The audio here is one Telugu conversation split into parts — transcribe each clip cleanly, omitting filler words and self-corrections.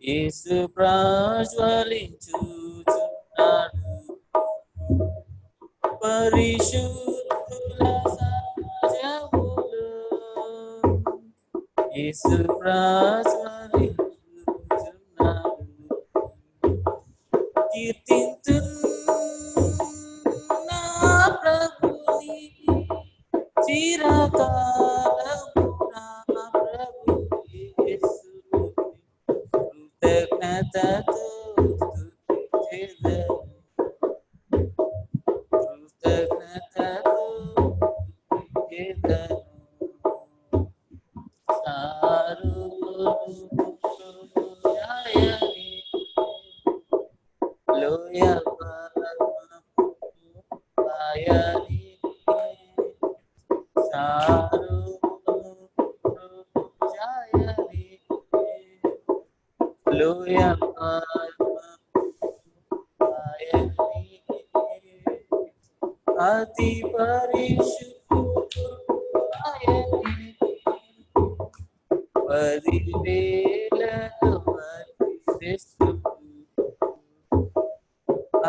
యేసు ప్రజ్వలించుచున్నాడు పరిశుద్ధుల సమాజములో. యేసు ప్రజ్వలించుచున్నాడు కీర్తింతున్ నా ప్రభుని చిరకాలము నా ప్రభు యేసుని కృతజ్ఞతతో స్తుతించెదను కృతజ్ఞతతో స్తుతించెదను సారుయాయని లోయ పరమము ఆయని సారుయాయని లోయ పరమము ఆయని అతి పరిశుద్ధుడు ఆయని 10,000 వర్ధిస్తుడు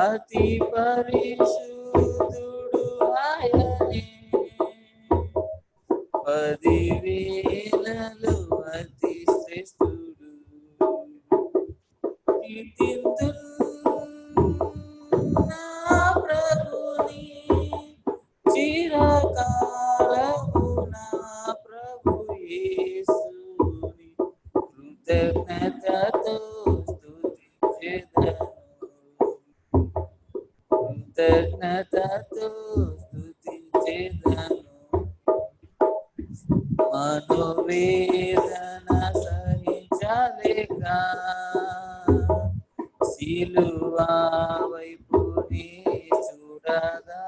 అతి పరిశుద్ధుడు ఆయనే 10,000 వర్ధిస్తుడు కీర్తింతున్ నా ప్రభుని చిరకాలము నా ప్రభు యేసుని కృతజ్ఞతతో స్తుతించెదను కృతజ్ఞతతో స్తుతించెదను మనోవేదన సహించలేక సిలువా వైపుని చూడగా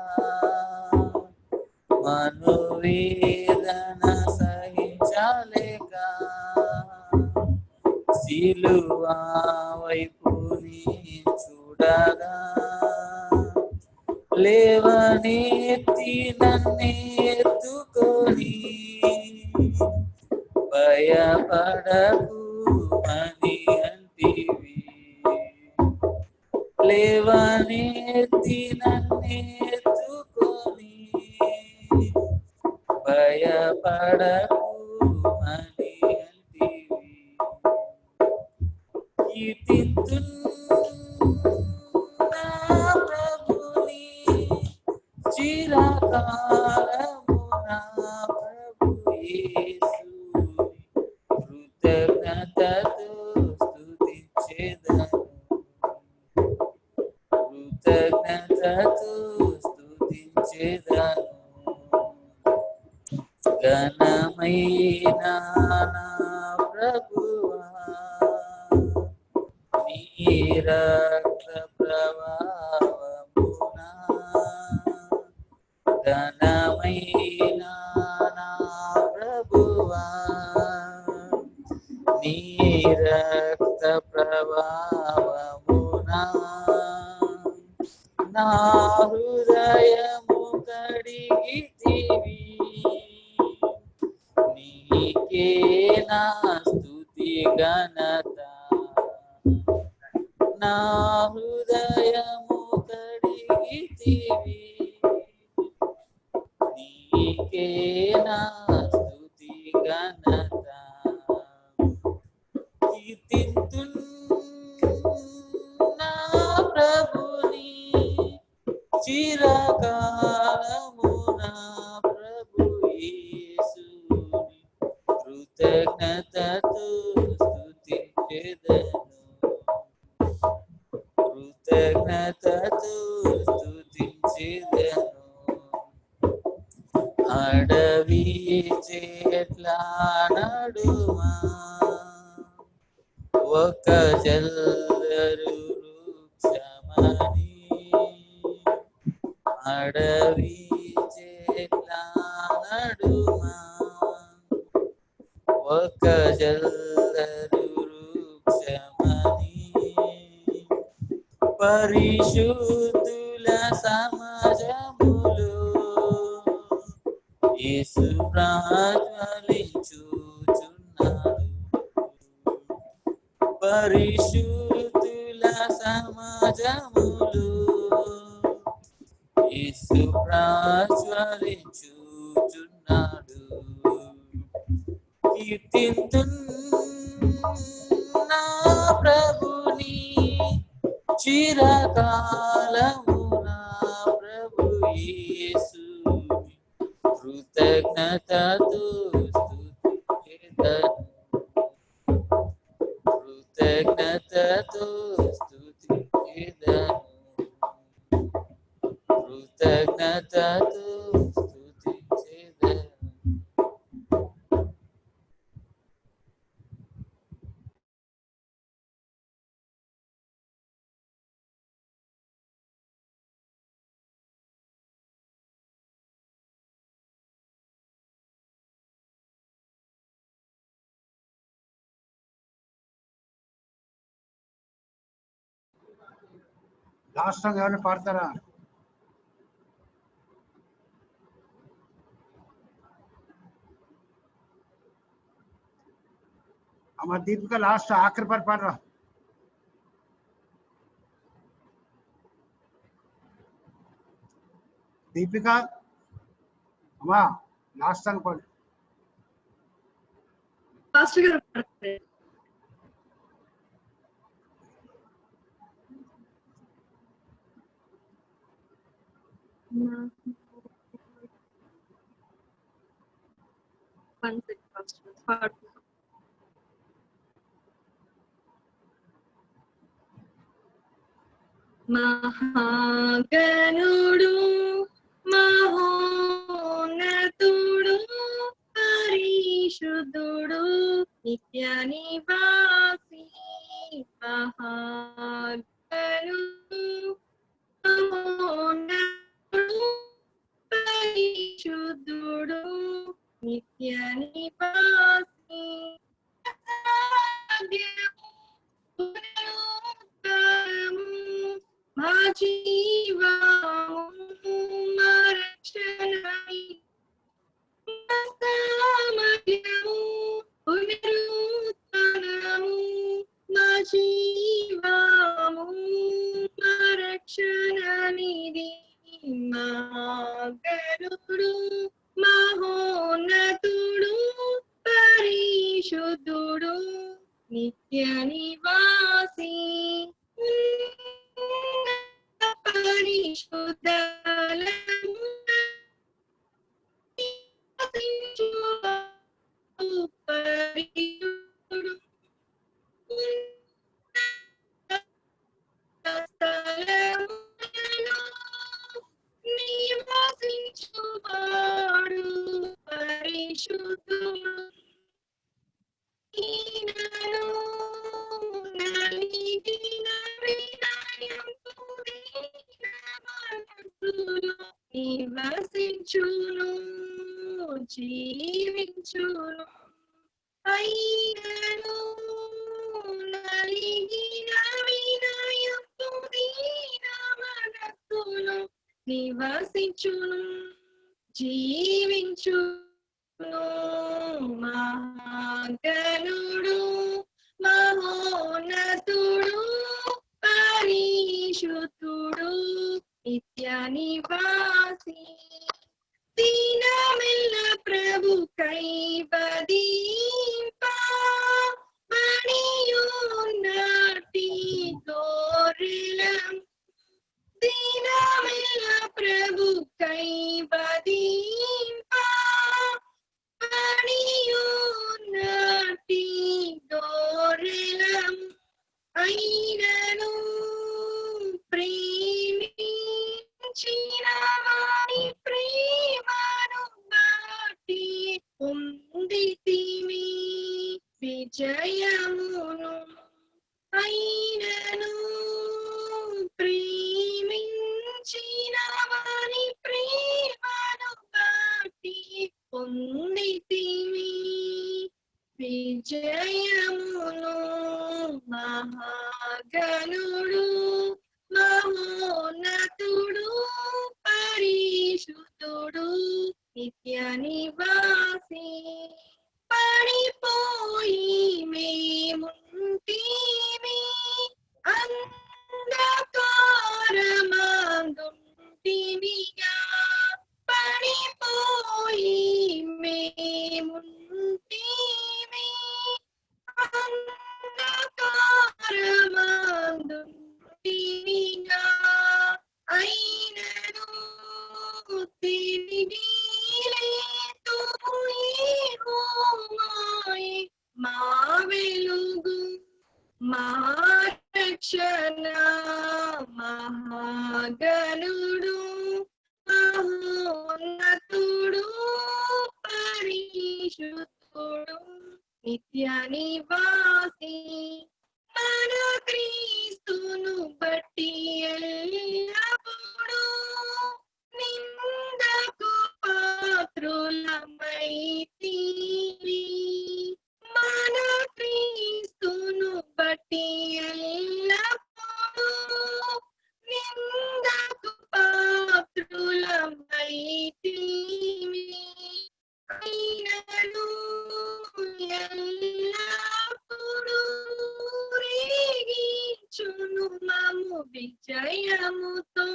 మనోవేదన సహించలేక సిలువా వైపుని చూడగా లేవనెత్తి నన్నెత్తుకొని భయపడకు అని అంటివి లేవనెత్తి నన్నెత్తుకొని భయపడకు అని అంటివి కీర్తింతున్ నా ప్రభుని చిరకాలము నా ప్రభు యేసుని కృతజ్ఞతతో స్తుతించెదను కృతజ్ఞతతో స్తుతించెదను ఘనమైన నా ప్రభువా నీ రక్త ప్రవాహమునా ఘనమైన నా ప్రభువా నీ రక్త ప్రవాహమునా నా హృదయము కడిగితివి నీకే నా స్తుతి ఘనత నా హృదయము కడిగితివి నీకే నా స్తుతి ఘనత కీర్తింతున్ నా ప్రభుని చిరకాలము నా ప్రభు యేసుని కృతజ్ఞతతో స్తుతించెదను కృతజ్ఞతతో స్తుతించెదను అడవి చెట్ల నడుమా ఒక జల్లరు వృక్షమని అడవి చెట్ల నడుమా ఒక జల్లరు వృక్షమని పరిశుద్ధుల సమాజములో యేసు ప్రజ్వలించుచున్నాడు పరిశుద్ధుల సమాజములు యేసు ప్రాజ్వలించుచున్నాడు. కీర్తింతున్ నా ప్రభుని చిరకాలము నా ప్రభు యేసుని కృతజ్ఞతతో స్తుతించెదను. కృతజ్ఞతతో స్తుతించెదను. కృతజ్ఞతతో స్తుతించెదను. లాస్ట్ సాంగ్ ఎవరైనా పాడతారా? అమ్మ దీపిక లాస్ట్ ఆఖరి పాట పాడరా. దీపిక అమ్మా లాస్ట్ సాంగ్ పాడు. మహాగణుడు మహోన్నతుడు పరిశుద్ధుడు నిత్య నివాసి మహాగణుడు మహోన్నతుడు పరిశుద్ధుడు నిత్య నివాసి మా జీవము మా రక్షణని సామర్థ్యము పునరుత్థానము మా జీవము మా రక్షణనిది మహాగణుడు మహోన్నతుడు పరిశుద్ధుడు నిత్య నివాసి పరిశుద్ధలము పరిశుద్ధుడు స్థలములలో నివసించువాడు పరిశుద్ధుడు నివసించును జీవించును అయినను నలిగిన వినయంతో దీన మనస్సును నివసించును జీవించును మహాగణుడు మహోన్నతుడు పరిశుద్ధుడు నిత్య నివాసి దీనమెల్ల ప్రభు కైవదీంప మణియున్నటి గోరెలం దీనమెల్ల ప్రభు కైవదీంప మణియున్నటి గోరెలం అయినను ప్రేమించిన వారి ప్రేమను బట్టి పొందితిమి విజయమును అయినను ప్రేమించిన వారి ప్రేమను బట్టి పొందితిమి విజయమును మహాగణుడు మహోన్నతుడు పరిశుద్ధుడు నిత్య నివాసి పడిపోయి మేముంటిమి మహారక్షణ మహాగణుడు మహోన్నతుడు పరిశుద్ధుడు నిత్య నివాసి మన క్రీస్తును బట్టి ఎల్లప్పుడూ నిందకు పాత్రులమైతిరి. మన క్రీస్తును బట్టి ఎల్లప్పుడూ నిందకు పాత్రులమైతిరి. అయినను ఎల్లప్పుడూ రేగించును మమ్ము విజయముతో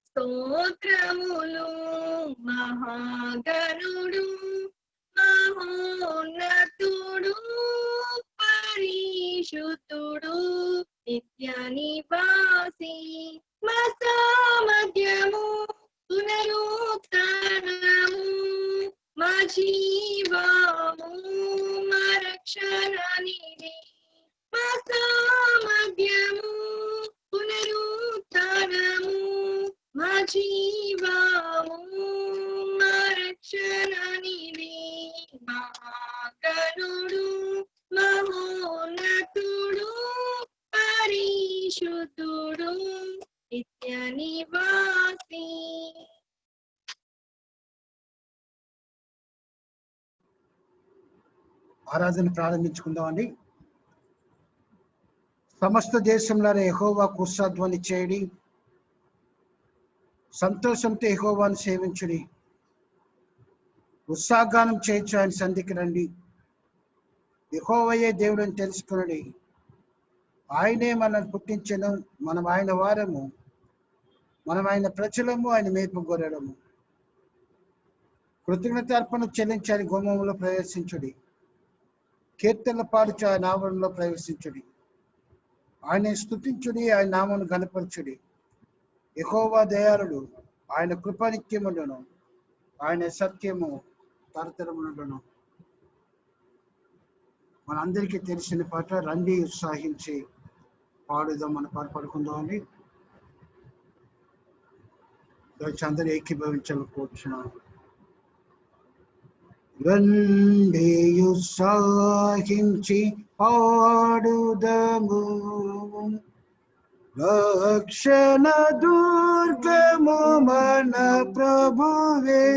స్తోత్రములు. మహాగణుడు మహోన్నతుడు పరిశుద్ధుడు నిత్య నివాసి మా సామర్థ్యము పునరుత్థానము మా జీవము మా రక్షణ నిధి. మా సామర్థ్యము పునరుత్థానము మా జీవము మా రక్షణ నిధి. మహాగణుడు మహోన్నతుడు పరిశుద్ధుడు నిత్య నివాసి. ఆరాధన ప్రారంభించుకుందామండి. సమస్త దేశంలో యెహోవాకు ఉత్సాహధ్వని చేయడి, సంతోషంతో యెహోవాను సేవించుడి, ఉత్సాహగానం చేయొచ్చు ఆయన సంధికి రండి. యెహోవాయే దేవుడని తెలుసుకునడి. ఆయనే మనల్ని పుట్టించెను, మనం ఆయన వారము, మనం ఆయన ప్రజలము, ఆయన మేపు గొర్రెలము. కృతజ్ఞత అర్పణ చెల్లించాలి గుమ్మంలో ప్రవేశించుడి, కీర్తనలు పాడుచు ఆయన ఆవరణలో ప్రవేశించుడి. ఆయన స్తుతించుడి, ఆయన నామమును గణపరచుడి. యెహోవా దయాళుడు, ఆయన కృప నిత్యముండును, ఆయన సత్యము తరతరములుండును. మనందరికీ తెలిసిన పాట రండి ఉత్సాహించి పాడుదాం. మన పాట పాడుకుందాం అండి. అందరూ ఏకీభవించాలని కోరుచున్నాను. రండి ఉత్సాహించి పాడుదము, రక్షణ దుర్గము మన ప్రభువే.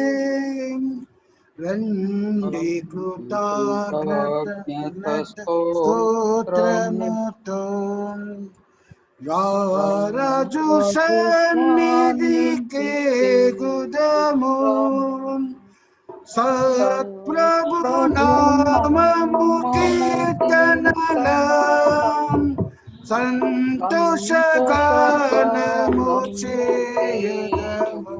రండి కృతజ్ఞత స్తోత్రముతో రాజు సన్నిధికి గుదము. సత్ప్రభు నామము కీర్తనలం సంతోషగానము చేయదము.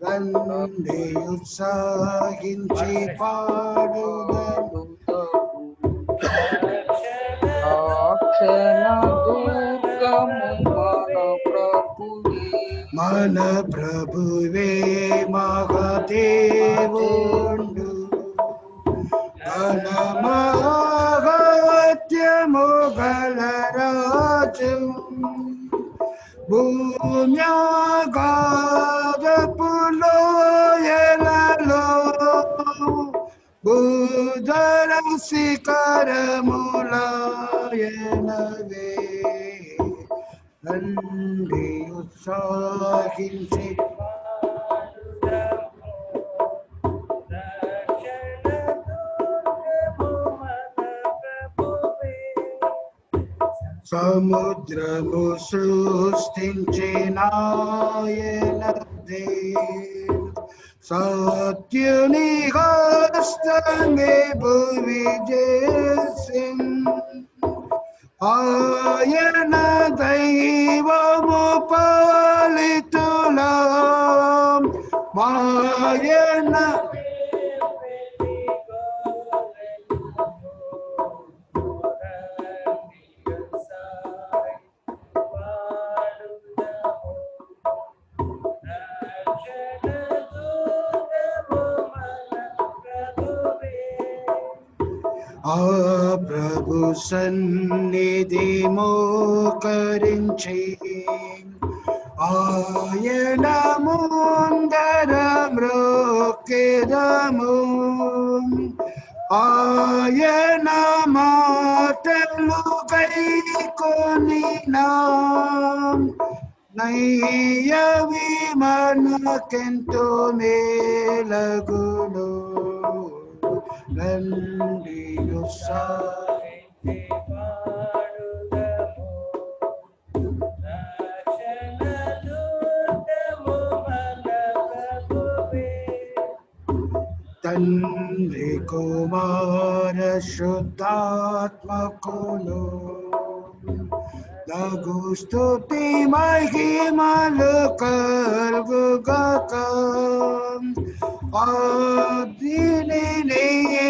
రండి ఉత్సాహించి పాడుదము, మన ప్రభువే మహాదేవుండు. ఘన మహాత్యము గల రాజు, భూమ్యాగాధపు లోయలలో భూధర శిఖరములాయనవే. రండి ఉత్సాహించి సముద్రము సృష్టించిన సత్యుని హస్తమే భువి చేసిన్. ఆయన దైవము పాలితులం మాయన ఆ ప్రభు ప్రభు సన్నిధి మోకరించి ఆయన ముందర మ్రోకెదము ఆయన మాటలు కైకొని నయ్యవి మనకెంతో మేలగును రండియు సాహిత్య పాడుదము రక్షణదూతము మన ప్రభువే తండ్రి కుమార శుద్ధాత్మకులు లఘు స్తుతి మహిమలు కలుగుగాక ఆదిని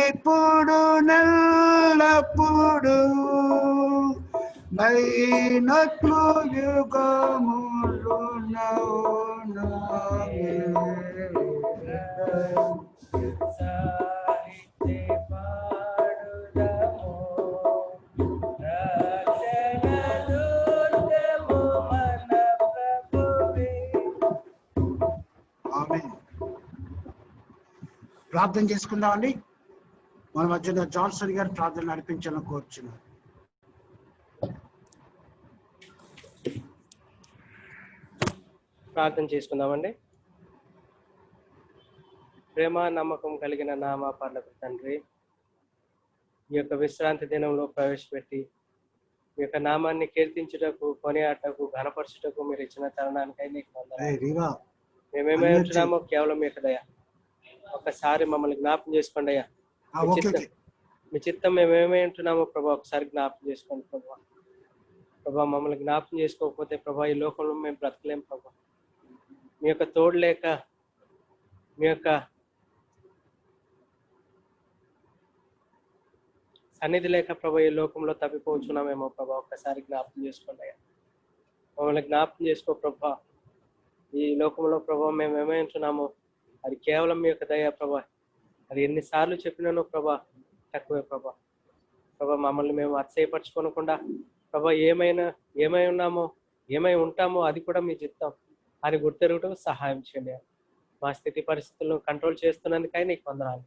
ఎప్పుడు నల్లప్పుడు నైనట్లు యుగములు సాహిత్య పాడుదము రక్షణదూతము మన ప్రభువే. ఆమేన్. ప్రార్థన చేసుకుందామండి. మన మధ్యలో జాన్సన్ గారు ప్రార్థన నడిపించాలని కోరుచున్నాం. ప్రార్థన చేసుకుందామండి. ప్రేమ నమ్మకం కలిగిన నామ పర్లకు తండ్రి, ఈ యొక్క విశ్రాంతి దినంలో ప్రవేశపెట్టి ఈ యొక్క నామాన్ని కీర్తించుటకు, కొనియాటకు, ఘనపరచుటకు మీరు ఇచ్చిన తరుణానికై నీకు వందనాలు. మేమేమై ఉంటున్నామో కేవలం మీ యొక్క దయ. ఒకసారి మమ్మల్ని జ్ఞాపకం చేసుకోండి అయ్యా. మీ చిత్తం మేమేమై ఉంటున్నామో ప్రభా ఒకసారి జ్ఞాపకం చేసుకోండి ప్రభా. ప్రభా మమ్మల్ని జ్ఞాపకం చేసుకోకపోతే ప్రభా ఈ లోకంలో మేము బ్రతకలేం ప్రభా. మీ యొక్క తోడు లేక, మీ యొక్క సన్నిధి లేక ప్రభా ఈ లోకంలో తప్పిపోతున్నామేమో ప్రభా. ఒక్కసారి జ్ఞాపకం చేసుకోండి అయ్యా. మమ్మల్ని జ్ఞాపకం చేసుకో ప్రభా. ఈ లోకంలో ప్రభా మేము ఏమైంటున్నామో అది కేవలం మీ యొక్క దయ ప్రభా. అది ఎన్నిసార్లు చెప్పినానో ప్రభా తక్కువే ప్రభా. ప్రభా మమ్మల్ని మేము అతిశయపరచుకోనకుండా ప్రభా ఏమై ఉన్నామో, ఏమై ఉంటామో అది కూడా మీ చిత్తం అని గుర్తెరుగుటకు సహాయం చేయండి. మా స్థితి పరిస్థితులను కంట్రోల్ చేస్తున్నందుకై నీకు వందనాలు.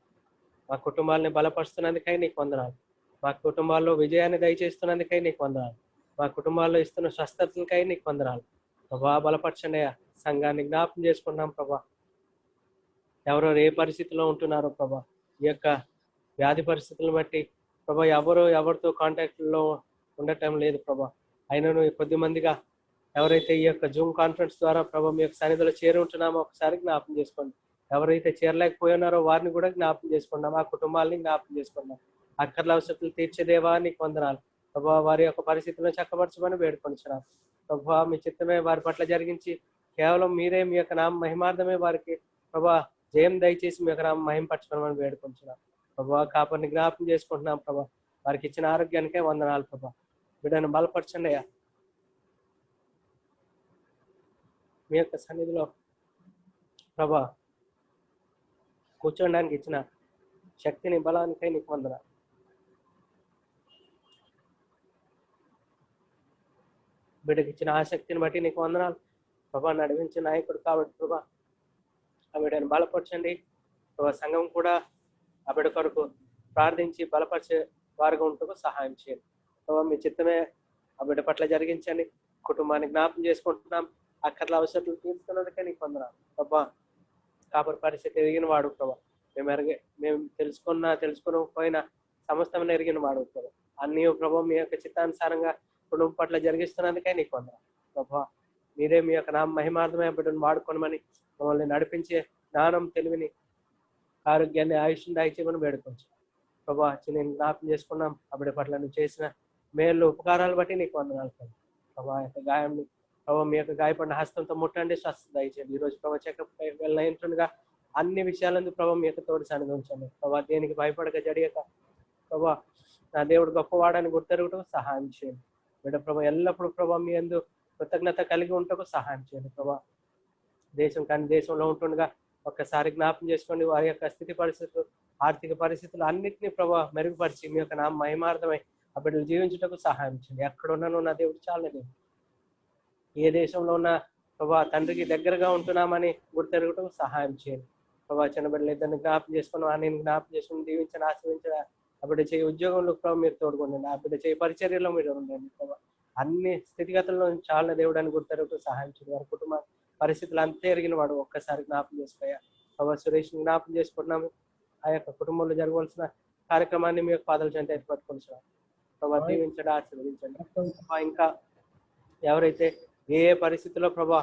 మా కుటుంబాలని బలపరుస్తున్నందుకై నీకు వందనాలు. మా కుటుంబాల్లో విజయాన్ని దయచేస్తున్నందుకై నీకు వందనాలు. మా కుటుంబాల్లో ఇస్తున్న స్వస్థతలకై నీకు వందనాలు. ప్రభా బలపరచండి. సంఘాన్ని జ్ఞాపకం చేసుకుంటున్నాం ప్రభా. ఎవరెవరు ఏ పరిస్థితిలో ఉంటున్నారో ప్రభా, ఈ యొక్క వ్యాధి పరిస్థితులను బట్టి ప్రభా ఎవరితో కాంటాక్ట్లో ఉండటం లేదు ప్రభా. అయినను కొద్ది మందిగా ఎవరైతే ఈ యొక్క జూమ్ కాన్ఫరెన్స్ ద్వారా ప్రభా మీ యొక్క సన్నిధిలో చేరి ఉంటున్నామో ఒకసారి జ్ఞాపకం చేసుకోండి. ఎవరైతే చేరలేకపోయినారో వారిని కూడా జ్ఞాపకం చేసుకున్నాం. ఆ కుటుంబాలని జ్ఞాపకం చేసుకున్నాం. అక్కర్ల అవసరాలు తీర్చేదేవా నీకు వందనాలు ప్రభా. వారి యొక్క పరిస్థితులను చక్కపరచమని వేడుకొనిచున్నాం ప్రభా. మీ చిత్తమే వారి పట్ల జరిగించి కేవలం మీరే మీ యొక్క నామ మహిమార్థమే వారికి ప్రభా జయం దయచేసి మీ యొక్క నామ మహింపరచమని వేడుకొనిచున్నాం ప్రభా. కాపరిని జ్ఞాపకం చేసుకుంటున్నాం ప్రభా. వారికి ఇచ్చిన ఆరోగ్యానికే వందనాలు ప్రభా. బిడ్డను బలపరచండి అయ్యా. మీ యొక్క సన్నిధిలో ప్రభా కూర్చోడానికి ఇచ్చిన శక్తిని, బలానికై నీకు వందనాలు. బిడ్డకి ఇచ్చిన ఆసక్తిని బట్టి నీకు వందనాలు ప్రభా. నడిపించిన నాయకుడు కాబట్టి ప్రభా ఆ బిడ్డను బలపరచండి ప్రభా. సంఘం కూడా ఆ బిడ్డ కొరకు ప్రార్థించి బలపరిచే వారుగా ఉంటూ సహాయం చేయండి ప్రభా. మీ చిత్తమే ఆ బిడ్డ పట్ల జరిగించండి. కుటుంబాన్ని జ్ఞాపకం చేసుకుంటున్నాం. అక్కర్ల అవసరాలు తీర్చుకున్నందుకే నీకు వందనాలు ప్రభా. కాపరి పరిస్థితి ఎరిగిన వాడు ప్రభా. మేము తెలుసుకోకపోయినా సమస్తమైన ఎరిగిన వాడు ప్రభా. అన్నీ ప్రభా మీ యొక్క చిత్తానుసారంగా కుటుంబం పట్ల జరిగిస్తున్నందుకే నీకు వందనాలు ప్రభా. మీరే మీ యొక్క నామ మహిమార్థమే బిడ్డను వాడుకోనమని మమ్మల్ని నడిపించే జ్ఞానం, తెలివిని, ఆరోగ్యాన్ని, ఆయుష్ని దయచేయమని వేడుకోవచ్చు ప్రభా. నేను జ్ఞాపకం చేసుకున్నాం ఆ బిడ్డ పట్ల నువ్వు చేసిన మేలు ఉపకారాలు బట్టి నీకు వందనాలు ప్రభా. యొక్క గాయాన్ని ప్రభావ మీ యొక్క గాయపడిన హస్తంతో ముట్టండి, స్వస్థత దయచేయండి. ఈరోజు ప్రభావ చెకప్ వెళ్ళినట్టుగా అన్ని విషయాలందు ప్రభావ మీ యొక్క తోడు సన్నిధి ఉంచండి ప్రభావ. దేనికి భయపడక జడియక ప్రభా నా దేవుడు గొప్పవాడని గుర్తెరుగుటకు సహాయం చేయండి బిడ్డ ప్రభా. ఎల్లప్పుడూ ప్రభావ మీ యందు కృతజ్ఞత కలిగి ఉంటకు సహాయం చేయండి ప్రభా. దేశంలో ఉంటుండగా ఒక్కసారి జ్ఞాపకం చేసుకోండి. వారి యొక్క స్థితి పరిస్థితులు, ఆర్థిక పరిస్థితులు అన్నింటినీ ప్రభావ మెరుగుపరిచి మీ యొక్క నామ మహిమార్థమై ఆ బిడ్డలు జీవించుటకు సహాయం చేయండి. ఎక్కడ ఉన్నానో నా దేవుడు చాలని ఏ దేశంలో ఉన్నా ప్రభా తండ్రికి దగ్గరగా ఉంటున్నామని గుర్తెరగటం సహాయం చేయండి. ప్రభా చిన్న బిడ్డలు ఇద్దరిని జ్ఞాపం చేసుకుని నేను జ్ఞాపం చేసుకుని దీవించని ఆశ్రయించిన ఆ బిడ్డ చేయి ఉద్యోగంలో ప్రభావ మీరు తోడుకోండి. ఆ బిడ్డ చేయి పరిచర్యలో మీరు ఉండండి ప్రభావ. అన్ని స్థితిగతుల్లో చాలా దేవుడు అని గుర్తెరగటం సహాయం చేయండి. వారి కుటుంబ పరిస్థితులు అంతే ఎరిగిన వాడు ఒక్కసారి జ్ఞాపం చేసుకోయా. ప్రభావ సురేష్ జ్ఞాపం చేసుకుంటున్నాము. ఆ యొక్క కుటుంబంలో జరగవలసిన కార్యక్రమాన్ని మీ యొక్క పాదాల చెంత ఏర్పట్టుకుంటున్నాం ప్రభావ. దీవించండి, ఆశీర్వదించండి. ఇంకా ఎవరైతే ఏ పరిస్థితుల్లో ప్రభా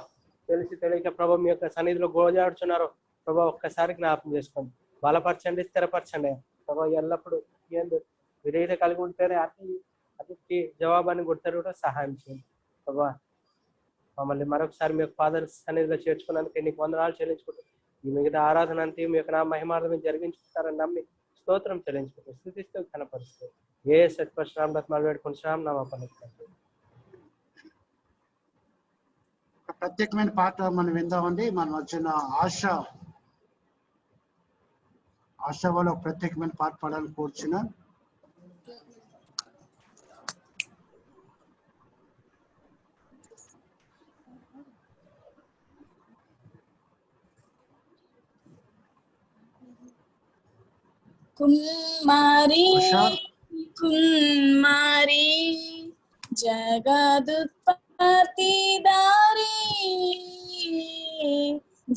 తెలిసి తెలియక ప్రభా మీ యొక్క సన్నిధిలో గోజాడుచున్నారో ప్రభా ఒక్కసారి జ్ఞాపం చేసుకోండి. బలపరచండి, స్థిరపరచండి ప్రభా. ఎల్లప్పుడూ విధేయత కలిగి ఉంటేనే అతికి జవాబాన్ని గుర్తెరగడం సహాయం చేయండి ప్రభా. మమ్మల్ని మరొకసారి మీ యొక్క ఫాదర్ సన్నిధిలో చేర్చుకున్నందుకు నీకు వందనాలు చెల్లించుకుంటూ ఈ మిగతా ఆరాధన అంతా మీ యొక్క నా మహిమార్థం జరిగించుకుంటారని నమ్మి స్తోత్రం చెల్లించుకుంటూ స్థితిస్తూ కనపరుస్తూ ఏ సత్పరశురామ్ రత్నాలు వేడుకొని శ్రామ్ నామ పలుకుతారు. ప్రత్యేకమైన పాట మనం విందామండి. మనం వచ్చిన ఆశ వాళ్ళు ప్రత్యేకమైన పాట పాడాలని కోరుచున్నాం. కుమారి కుమారి జగదుత్పత్తి దారి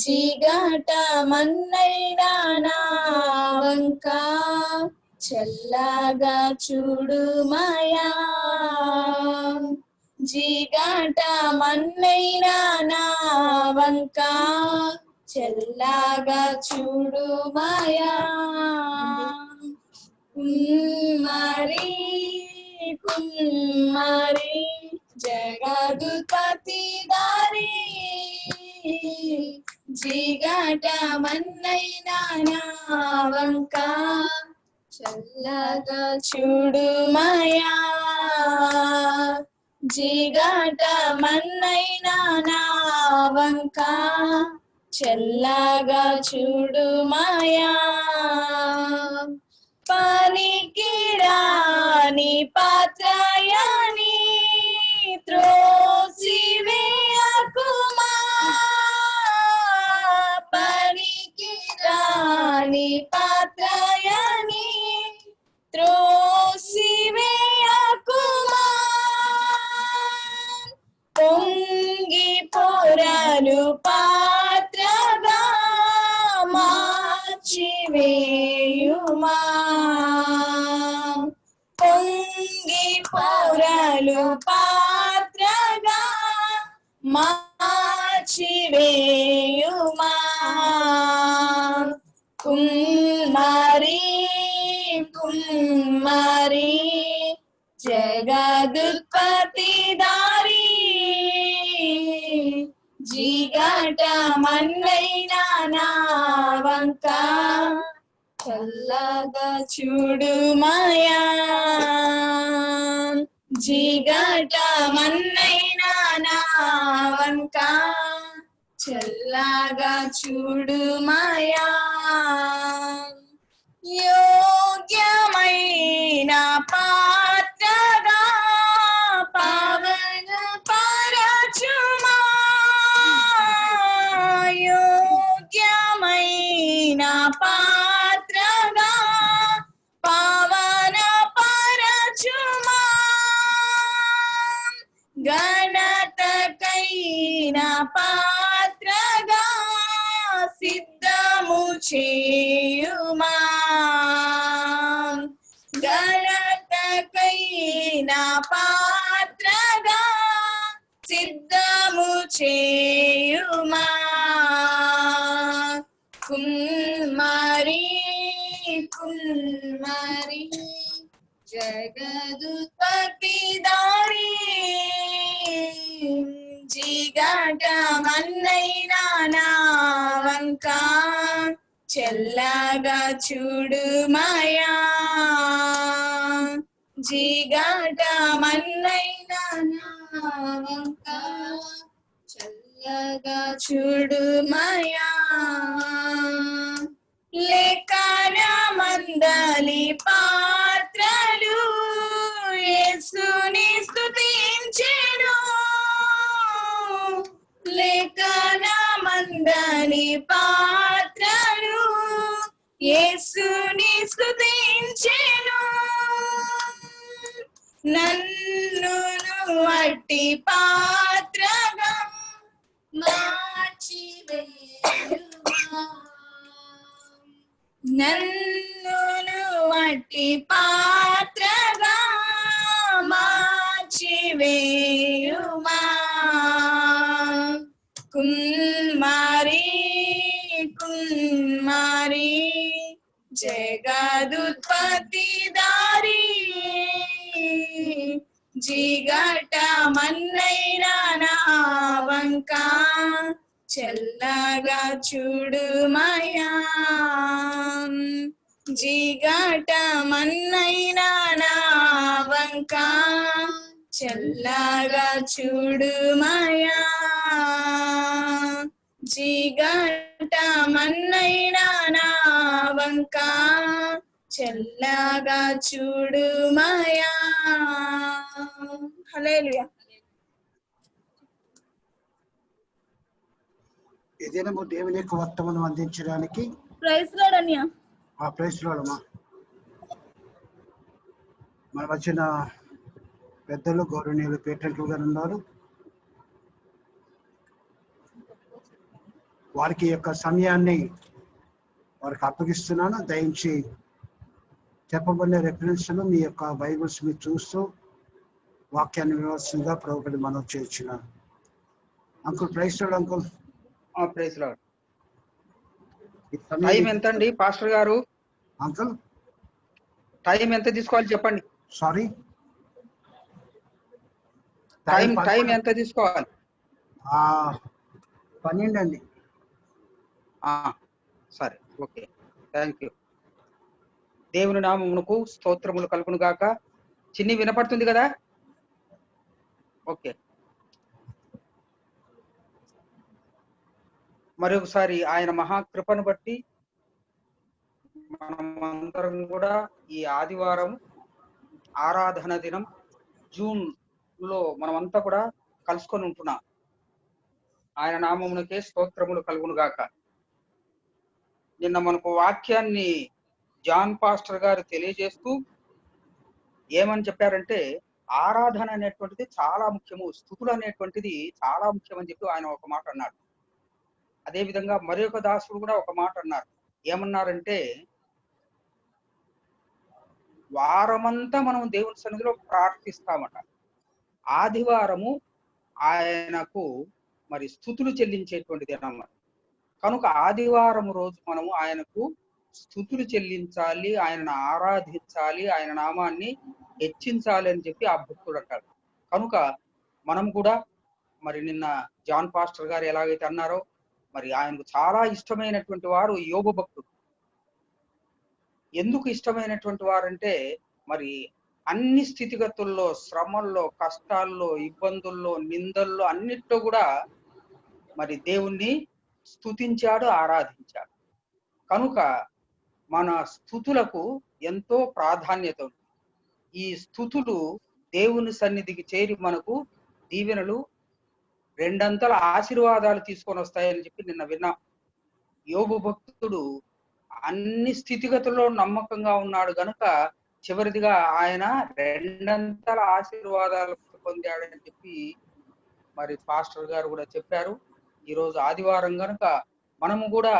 జిగట మన్నైనా నా వంక చల్లగా చూడు మాయా. జిగట మన్నైనా నా వంక చల్లగా చూడు మాయా. కుమారి కుమారి జగదుత్పత్తి దారి జిగట మన్నైనా నా వంక చల్లగా చూడు మాయా. జిగట మన్నైనా నా వంక చల్లగా చూడు మాయా. పనికిరాని పాత్రయాని త్రోసివేయకుమా. పనికిరాని పాత్రయాని త్రోసివేయకుమా. పొంగి పొరలు పాత్రగా మార్చివేయుమా. పొంగి పొరలు పాత్రగా మార్చివేయుమా. కుమారి కుమారి జగదుత్పత్తి దారి జిగట మన్నైనా నా వంక చల్లగా చూడు మాయా. జిగట మన్నైనా నా వంక చల్లగా చూడు మాయా. యోగ్యమైన పాత్రగా పవన పరచుమా. యోగ్యమైన పాత్రగా పవన పరచుమా. ఘనతకైన పాత్రగా సిద్ధము చేయుమా. ఘనతకైన పాత్రగా సిద్ధము చేయుమా. కుమారి కుమారి జగదుత్పత్తి దారి జిగట మన్నైనా నా వంక చల్లగా చూడు మాయా. జిగట మన్నైనా నా వంక చల్లగా చూడు మాయా. లేఖన మందలి పాత్రలు యేసుని స్తుతించెను లేఖనమందని పాత్రలు యేసుని స్తుతించెను నన్నును అట్టి పాత్రగా మార్చివేయుమా నన్నును అట్టి పాత్రగా మార్చివేయుమా కుమారి కుమారి జగదుత్పత్తి దారి జిగట మన్నైన నా వంక చల్లగా చూడుమయా జిగట మన్నైన నా వంక చల్లగా చూడుమయా జిగట మన్నైన నా వంక చల్లగా చూడుమయా హల్లెలూయా. ఈ దినము దేవుని యొక్క వర్తమానం అందించడానికి ప్రైజ్ లార్డ్ అన్నయ్య. ఆ ప్రైజ్ లోడమ్మా మన వచ్చిన పెద్దలు గౌరవనీయులు పేటెంట్లు గారు ఉన్నారు. వారికి యొక్క సమయాన్ని వారికి అప్పగిస్తున్నాను. దయించి చెప్పబడిన రెఫరెన్స్ మీ యొక్క బైబిల్స్ మీరు చూస్తూ వాక్యాన్ని వివరంగా ప్రభువుని మనం చేయించున్నాను. Uncle praise lord uncle. Praise lord. Time ఎంత అండి పాస్టర్ గారు? అంకుల్ టైం ఎంత తీసుకోవాలి చెప్పండి. సారీ టైం ఎంత తీసుకోవాలి? 12 అండి. సరే, ఓకే, థ్యాంక్ యూ. దేవుని నామమునకు స్తోత్రములు కలుగును గాక. చిన్ని వినపడుతుంది కదా? ఓకే. మరొకసారి ఆయన మహాకృపను బట్టి మనమందరం కూడా ఈ ఆదివారం ఆరాధన దినం జూన్ లో మనమంతా కూడా కలుసుకొని ఉంటున్నాం. ఆయన నామమునకే స్తోత్రములు కలుగును గాక. నిన్న మనకు వాక్యాన్ని జాన్ పాస్టర్ గారు తెలియజేస్తూ ఏమని చెప్పారంటే ఆరాధన అనేటువంటిది చాలా ముఖ్యము, స్తుతులు అనేటువంటిది చాలా ముఖ్యం అని చెప్పి ఆయన ఒక మాట అన్నాడు. అదే విధంగా మరి ఒక దాసుడు కూడా ఒక మాట అన్నారు. ఏమన్నారంటే వారమంతా మనం దేవుని సన్నిధిలో ప్రార్థిస్తామట, ఆదివారము ఆయనకు మరి స్తుతులు చెల్లించేటువంటిది అన్నమాట. కనుక ఆదివారం రోజు మనము ఆయనకు స్తుతులు చెల్లించాలి, ఆయనను ఆరాధించాలి, ఆయన నామాన్ని హెచ్చించాలి అని చెప్పి ఆ భక్తుడు అంటాడు. కనుక మనం కూడా మరి నిన్న జాన్ పాస్టర్ గారు ఎలాగైతే అన్నారో మరి ఆయనకు చాలా ఇష్టమైనటువంటి వారు యోబు భక్తుడు. ఎందుకు ఇష్టమైనటువంటి వారంటే మరి అన్ని స్థితిగతుల్లో, శ్రమల్లో, కష్టాల్లో, ఇబ్బందుల్లో, నిందల్లో అన్నిట్లో కూడా మరి దేవుణ్ణి స్తుతించాడు, ఆరాధించాడు. కనుక మన స్తుతులకు ఎంతో ప్రాధాన్యత ఉంది. ఈ స్తుతులు దేవుని సన్నిధికి చేరి మనకు దీవెనలు, రెండంతల ఆశీర్వాదాలు తీసుకొని వస్తాయని చెప్పి నిన్న విన్నాం. యోబు భక్తుడు అన్ని స్థితిగతుల్లో నమ్మకంగా ఉన్నాడు గనుక చివరిదిగా ఆయన రెండంతల ఆశీర్వాదాలు పొందాడని చెప్పి మరి పాస్టర్ గారు కూడా చెప్పారు. ఈరోజు ఆదివారం గనుక మనము కూడా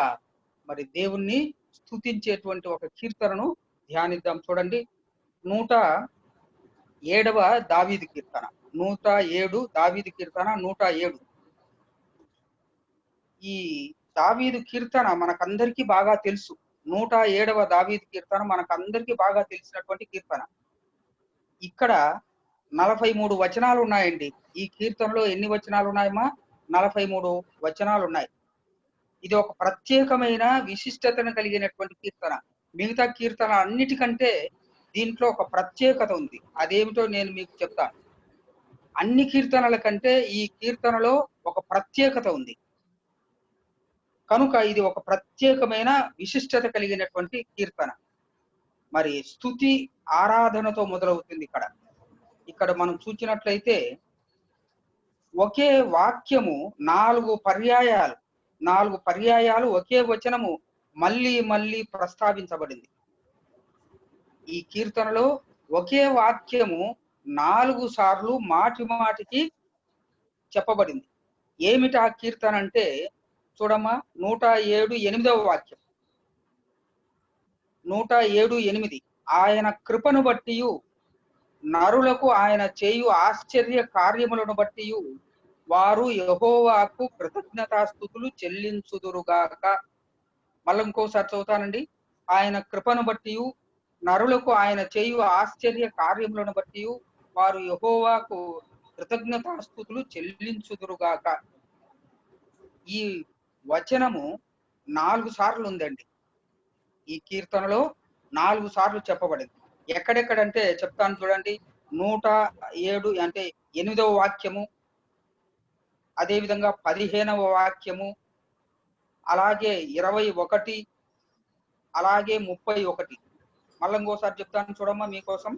మరి దేవుణ్ణి స్తుతించేటువంటి ఒక కీర్తనను ధ్యానిద్దాం. చూడండి, 107వ దావీదు కీర్తన, 107 దావీదు కీర్తన 107. ఈ దావీదు కీర్తన మనకందరికీ బాగా తెలుసు. 107వ దావీదు కీర్తన మనకందరికీ బాగా తెలిసినటువంటి కీర్తన. ఇక్కడ 43 వచనాలు ఉన్నాయండి. ఈ కీర్తనలో ఎన్ని వచనాలు ఉన్నాయమ్మా? 43 వచనాలు ఉన్నాయి. ఇది ఒక ప్రత్యేకమైన విశిష్టతను కలిగినటువంటి కీర్తన. మిగతా కీర్తన అన్నిటికంటే దీంట్లో ఒక ప్రత్యేకత ఉంది. అదేమిటో నేను మీకు చెప్తాను. అన్ని కీర్తనల కంటే ఈ కీర్తనలో ఒక ప్రత్యేకత ఉంది. కనుక ఇది ఒక ప్రత్యేకమైన విశిష్టత కలిగినటువంటి కీర్తన. మరి స్తుతి ఆరాధనతో మొదలవుతుంది ఇక్కడ. ఇక్కడ మనం చూసినట్లయితే ఒకే వాక్యము 4 పర్యాయాలు ఒకే వచనము మళ్ళీ మళ్ళీ ప్రస్తావించబడింది. ఈ కీర్తనలో ఒకే వాక్యము 4 సార్లు మాటి మాటికి చెప్పబడింది. ఏమిటి ఆ కీర్తన అంటే చూడమ్మా, 107:8 వాక్యం. 107:8 ఆయన కృపను బట్టి నరులకు ఆయన చేయు ఆశ్చర్య కార్యములను బట్టి వారు యెహోవాకు కృతజ్ఞతాస్తుతులు చెల్లించుదురుగాక. మళ్ళీ ఇంకోసారి చదువుతానండి. ఆయన కృపను బట్టి నరులకు ఆయన చేయు ఆశ్చర్య కార్యములను బట్టి వారు యెహోవాకు కృతజ్ఞతాస్తుతులు చెల్లించుదురుగాక. ఈ వచనము 4 సార్లు ఉందండి. ఈ కీర్తనలో 4 సార్లు చెప్పబడింది. ఎక్కడెక్కడంటే చెప్తాను చూడండి. 107 అంటే 8వ వాక్యము, అదే విధంగా 15వ వాక్యము, అలాగే 21, అలాగే 31. మళ్ళీ ఇంకోసారి చెప్తాను చూడమ్మా మీకోసం.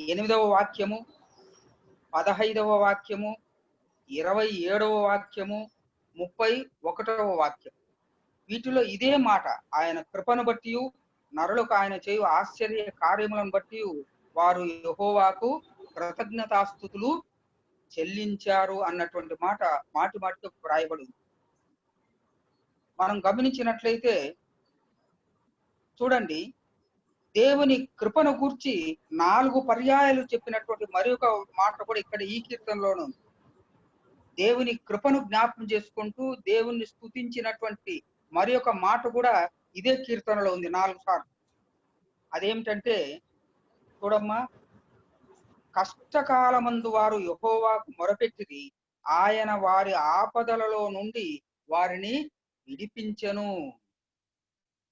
8వ వాక్యము, 15వ వాక్యము, 27వ వాక్యము, 31వ వాక్యం. వీటిలో ఇదే మాట, ఆయన కృపను బట్టి నరులకు ఆయన చేయు ఆశ్చర్య కార్యములను బట్టి వారు యెహోవాకు కృతజ్ఞతాస్తుతులు చెల్లించారు అన్నటువంటి మాట మాటి మాటికి వ్రాయబడింది. మనం గమనించినట్లయితే చూడండి, దేవుని కృపను గూర్చి 4 పర్యాయాలు చెప్పినటువంటి మరి ఒక మాట కూడా ఇక్కడ ఈ కీర్తనలోనూ ఉంది. దేవుని కృపను జ్ఞాపకం చేసుకుంటూ దేవుణ్ణి స్తుతించినటువంటి మరి ఒక మాట కూడా ఇదే కీర్తనలో ఉంది 4 సార్లు. అదేమిటంటే చూడమ్మా, కష్టకాలమందు వారు యెహోవాకు మొరపెట్టిరి, ఆయన వారి ఆపదలలో నుండి వారిని విడిపించెను.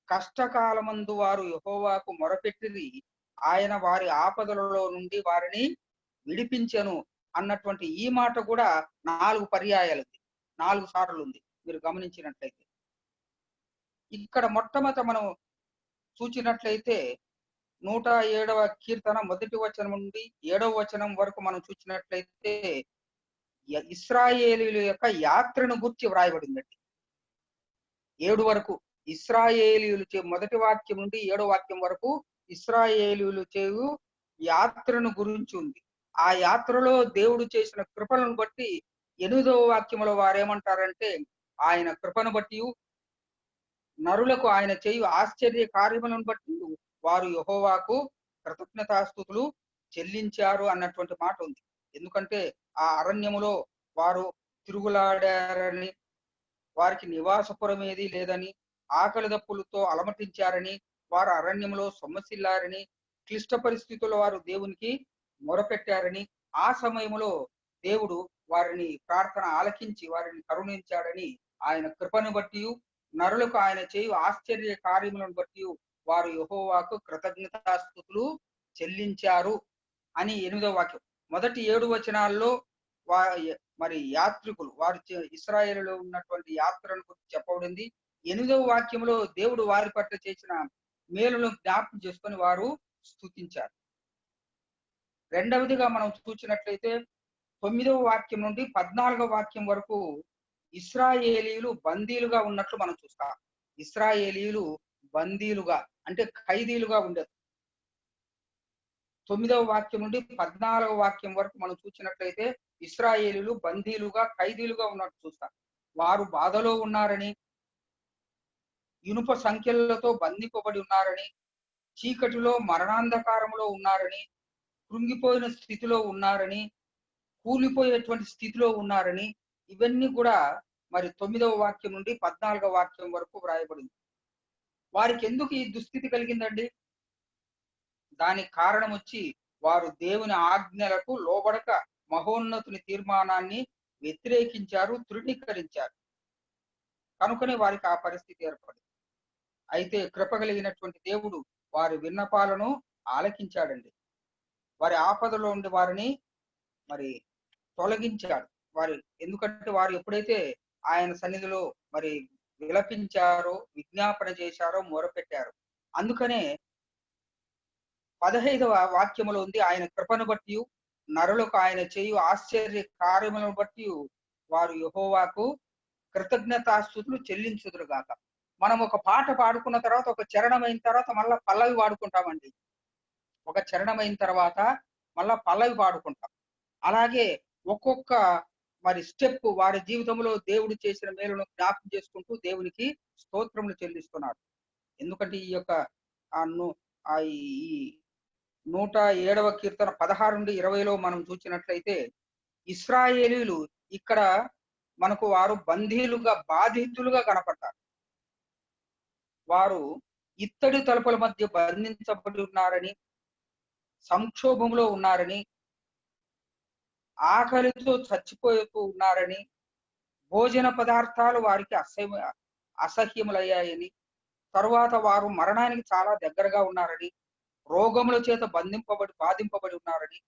కష్టకాలమందు వారు యెహోవాకు మొరపెట్టిరి, ఆయన వారి ఆపదలలో నుండి వారిని విడిపించెను అన్నటువంటి ఈ మాట కూడా 4 పర్యాయాలు ఉంది, 4 సార్లు ఉంది. మీరు గమనించినట్లయితే ఇక్కడ మొట్టమొదట మనం చూచినట్లయితే 107వ కీర్తన 1వ వచనం నుండి 7వ వచనం వరకు మనం చూసినట్లయితే ఇశ్రాయేలీయుల యొక్క యాత్రను గురించి వ్రాయబడిందండి. 7 వరకు ఇశ్రాయేలీయులు 1వ వాక్యం నుండి 7వ వాక్యం వరకు ఇశ్రాయేలీయులు చేయు యాత్రను గురించి ఉంది. ఆ యాత్రలో దేవుడు చేసిన కృపలను బట్టి 8వ వాక్యంలో వారేమంటారంటే ఆయన కృపను బట్టి నరులకు ఆయన చేయు ఆశ్చర్య కార్యములను బట్టి వారు యెహోవాకు కృతజ్ఞతాస్తుతులు చెల్లించారు అన్నటువంటి మాట ఉంది. ఎందుకంటే ఆ అరణ్యములో వారు తిరుగులాడారని, వారికి నివాసపురం ఏది లేదని, ఆకలి దప్పులతో అలమటించారని, వారు అరణ్యంలో సొమ్మసిల్లారని, క్లిష్ట పరిస్థితుల్లో వారు దేవునికి మొరపెట్టారని, ఆ సమయంలో దేవుడు వారిని ప్రార్థన ఆలకించి వారిని కరుణించాడని, ఆయన కృపను బట్టి నరులకు ఆయన చేయు ఆశ్చర్య కార్యములను బట్టి వారు యెహోవాకు కృతజ్ఞతాస్తుతులు చెల్లించారు అని 8వ వాక్యం. మొదటి 7 వచనాల్లో మరి యాత్రికులు వారు ఇశ్రాయేలులో ఉన్నటువంటి యాత్రను గురించి చెప్పబడింది. 8వ వాక్యంలో దేవుడు వారి పట్ల చేసిన మేలును జ్ఞాపకం చేసుకొని వారు స్తుతించారు. రెండవదిగా మనం చూసినట్లయితే 9వ వాక్యం నుండి 14వ వాక్యం వరకు ఇశ్రాయేలీయులు బందీలుగా ఉన్నట్లు మనం చూస్తాం. ఇశ్రాయేలీయులు బందీలుగా అంటే ఖైదీలుగా ఉండేది. 9వ వాక్యం నుండి 14వ వాక్యం వరకు మనం చూసినట్లయితే ఇశ్రాయేలీయులు బందీలుగా ఖైదీలుగా ఉన్నట్టు చూస్తాం. వారు బాధలో ఉన్నారని, ఇనుప సంఖ్యలతో బంధింపబడి ఉన్నారని, చీకటిలో మరణాంధకారంలో ఉన్నారని, కృంగిపోయిన స్థితిలో ఉన్నారని, కూలిపోయేటువంటి స్థితిలో ఉన్నారని, ఇవన్నీ కూడా మరి 9వ వాక్యం నుండి 14వ వాక్యం వరకు వ్రాయబడింది. వారికి ఎందుకు ఈ దుస్థితి కలిగిందండి? దానికి కారణం వచ్చి వారు దేవుని ఆజ్ఞలకు లోబడక మహోన్నతుని తీర్మానాన్ని వ్యతిరేకించారు, తృణీకరించారు. కనుకనే వారికి ఆ పరిస్థితి ఏర్పడింది. అయితే కృప కలిగినటువంటి దేవుడు వారి విన్నపాలను ఆలకించాడండి. వారి ఆపదలో ఉండి వారిని మరి తొలగించాడు. ఎందుకంటే వారు ఎప్పుడైతే ఆయన సన్నిధిలో మరి విలపించారో, విజ్ఞాపన చేశారో, మొరపెట్టారు. అందుకనే 15వ వాక్యములో ఉంది ఆయన కృపను బట్టి నరులకు ఆయన చేయు ఆశ్చర్య కార్యములను బట్టి వారు యెహోవాకు కృతజ్ఞతాస్తుతులు చెల్లించుదురుగాక. మనం ఒక పాట పాడుకున్న తర్వాత, ఒక చరణం అయిన తర్వాత మళ్ళా పల్లవి పాడుకుంటామండి. ఒక చరణం అయిన తర్వాత మళ్ళా పల్లవి పాడుకుంటాం. అలాగే ఒక్కొక్క మరి స్టెప్ వారి జీవితంలో దేవుడు చేసిన మేలును జ్ఞాపకం చేసుకుంటూ దేవునికి స్తోత్రములు చెల్లిస్తున్నారు. ఎందుకంటే ఈ యొక్క ఈ 107వ కీర్తన 16 నుండి 20లో మనం చూసినట్లయితే, ఇశ్రాయేలీయులు ఇక్కడ మనకు వారు బందీలుగా, బాధితులుగా కనపడతారు. వారు ఇత్తడి తలుపుల మధ్య బంధించబడి ఉన్నారని, సంక్షోభంలో ఉన్నారని, ఆకలితో చచ్చిపోతూ ఉన్నారని, భోజన పదార్థాలు వారికి అసహ్యములయ్యాయని, తరువాత వారు మరణానికి చాలా దగ్గరగా ఉన్నారని, రోగముల చేత బాధింపబడి ఉన్నారని,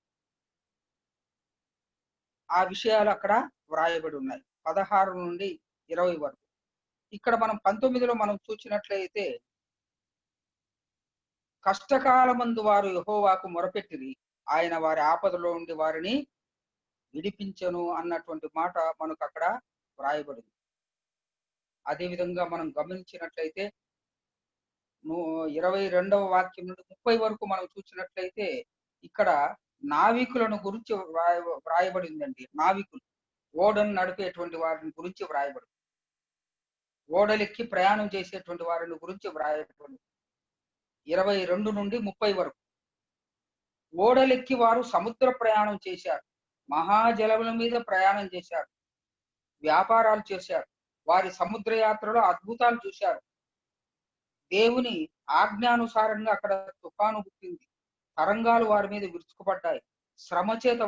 ఆ విషయాలు అక్కడ వ్రాయబడి ఉన్నాయి 16 నుండి 20 వరకు. ఇక్కడ మనం 19లో మనం చూసినట్లయితే, కష్టకాలమందు వారు యెహోవాకు మొరపెట్టిరి, ఆయన వారి ఆపదలో నుండి వారిని విడిపించెను అన్నటువంటి మాట మనకు అక్కడ వ్రాయబడింది. అదేవిధంగా మనం గమనించినట్లయితే 22వ వాక్యం నుండి 30 వరకు మనం చూసినట్లయితే, ఇక్కడ నావికులను గురించి వ్రాయబడిందండి. నావికులు, ఓడను నడిపేటువంటి వారిని గురించి వ్రాయబడింది. ఓడలెక్కి ప్రయాణం చేసేటువంటి వారిని గురించి వ్రాయబడింది 22 నుండి 30 వరకు. ఓడలెక్కి వారు సముద్ర ప్రయాణం చేశారు, మహాజలముల మీద ప్రయాణం చేశారు, వ్యాపారాలు చేశారు, వారి సముద్ర యాత్రలో అద్భుతాలు చూశారు. దేవుని ఆజ్ఞానుసారంగా అక్కడ తుఫాను పుట్టింది, తరంగాలు వారి మీద విరుచుకుపడ్డాయి, శ్రమ చేత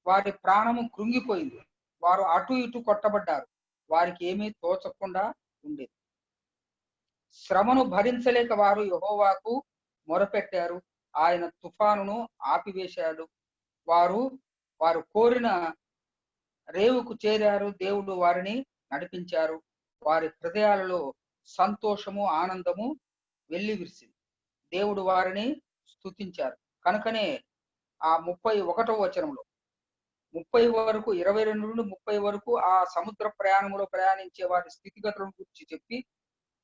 వారి ప్రాణము కృంగిపోయింది, వారు అటు ఇటు కొట్టబడ్డారు, వారికి ఏమీ తోచకుండా ఉండేది. శ్రమను భరించలేక వారు యెహోవాకు మొరపెట్టారు, ఆయన తుఫానును ఆపివేశాడు. వారు కోరిన రేవుకు చేరారు, దేవుడు వారిని నడిపించారు. వారి హృదయాలలో సంతోషము, ఆనందము వెల్లివిరిసింది. దేవుడు వారిని స్తుతించారు. కనుకనే ఆ 31వ వచనంలో 30 వరకు, 22 నుండి 30 వరకు ఆ సముద్ర ప్రయాణంలో ప్రయాణించే వారి స్థితిగతులను గురించి చెప్పి,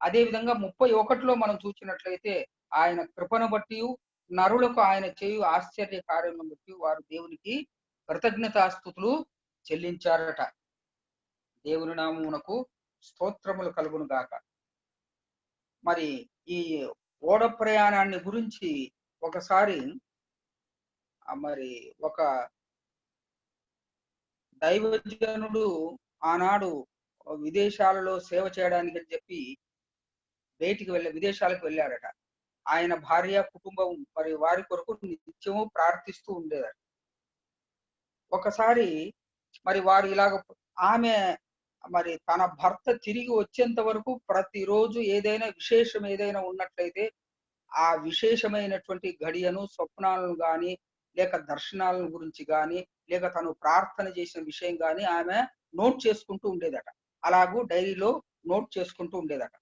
అదే విధంగా 31లో మనం చూసినట్లయితే, ఆయన కృపను బట్టి నరులకు ఆయన చేయు ఆశ్చర్య కార్యములను బట్టి వారు దేవునికి కృతజ్ఞతాస్తుతులు చెల్లించారట. దేవుని నామమునకు స్తోత్రములు కలుగును గాక. మరి ఈ ఓడ ప్రయాణాన్ని గురించి ఒకసారి మరి ఒక దైవజనుడు ఆనాడు విదేశాలలో సేవ చేయడానికి అని చెప్పి విదేశాలకు వెళ్ళాడట. ఆయన భార్య, కుటుంబం మరి వారి కొరకు నిత్యము ప్రార్థిస్తూ ఉండేదారు. ఒకసారి మరి వారు ఆమె మరి తన భర్త తిరిగి వచ్చేంత వరకు ప్రతిరోజు విశేషం ఏదైనా ఉన్నట్లయితే ఆ విశేషమైనటువంటి గడియను, స్వప్నాలను గాని, లేక దర్శనాలను గురించి గాని, లేక తను ప్రార్థన చేసిన విషయం గాని ఆమె నోట్ చేసుకుంటూ ఉండేదట. అలాగూ డైరీలో నోట్ చేసుకుంటూ ఉండేదట.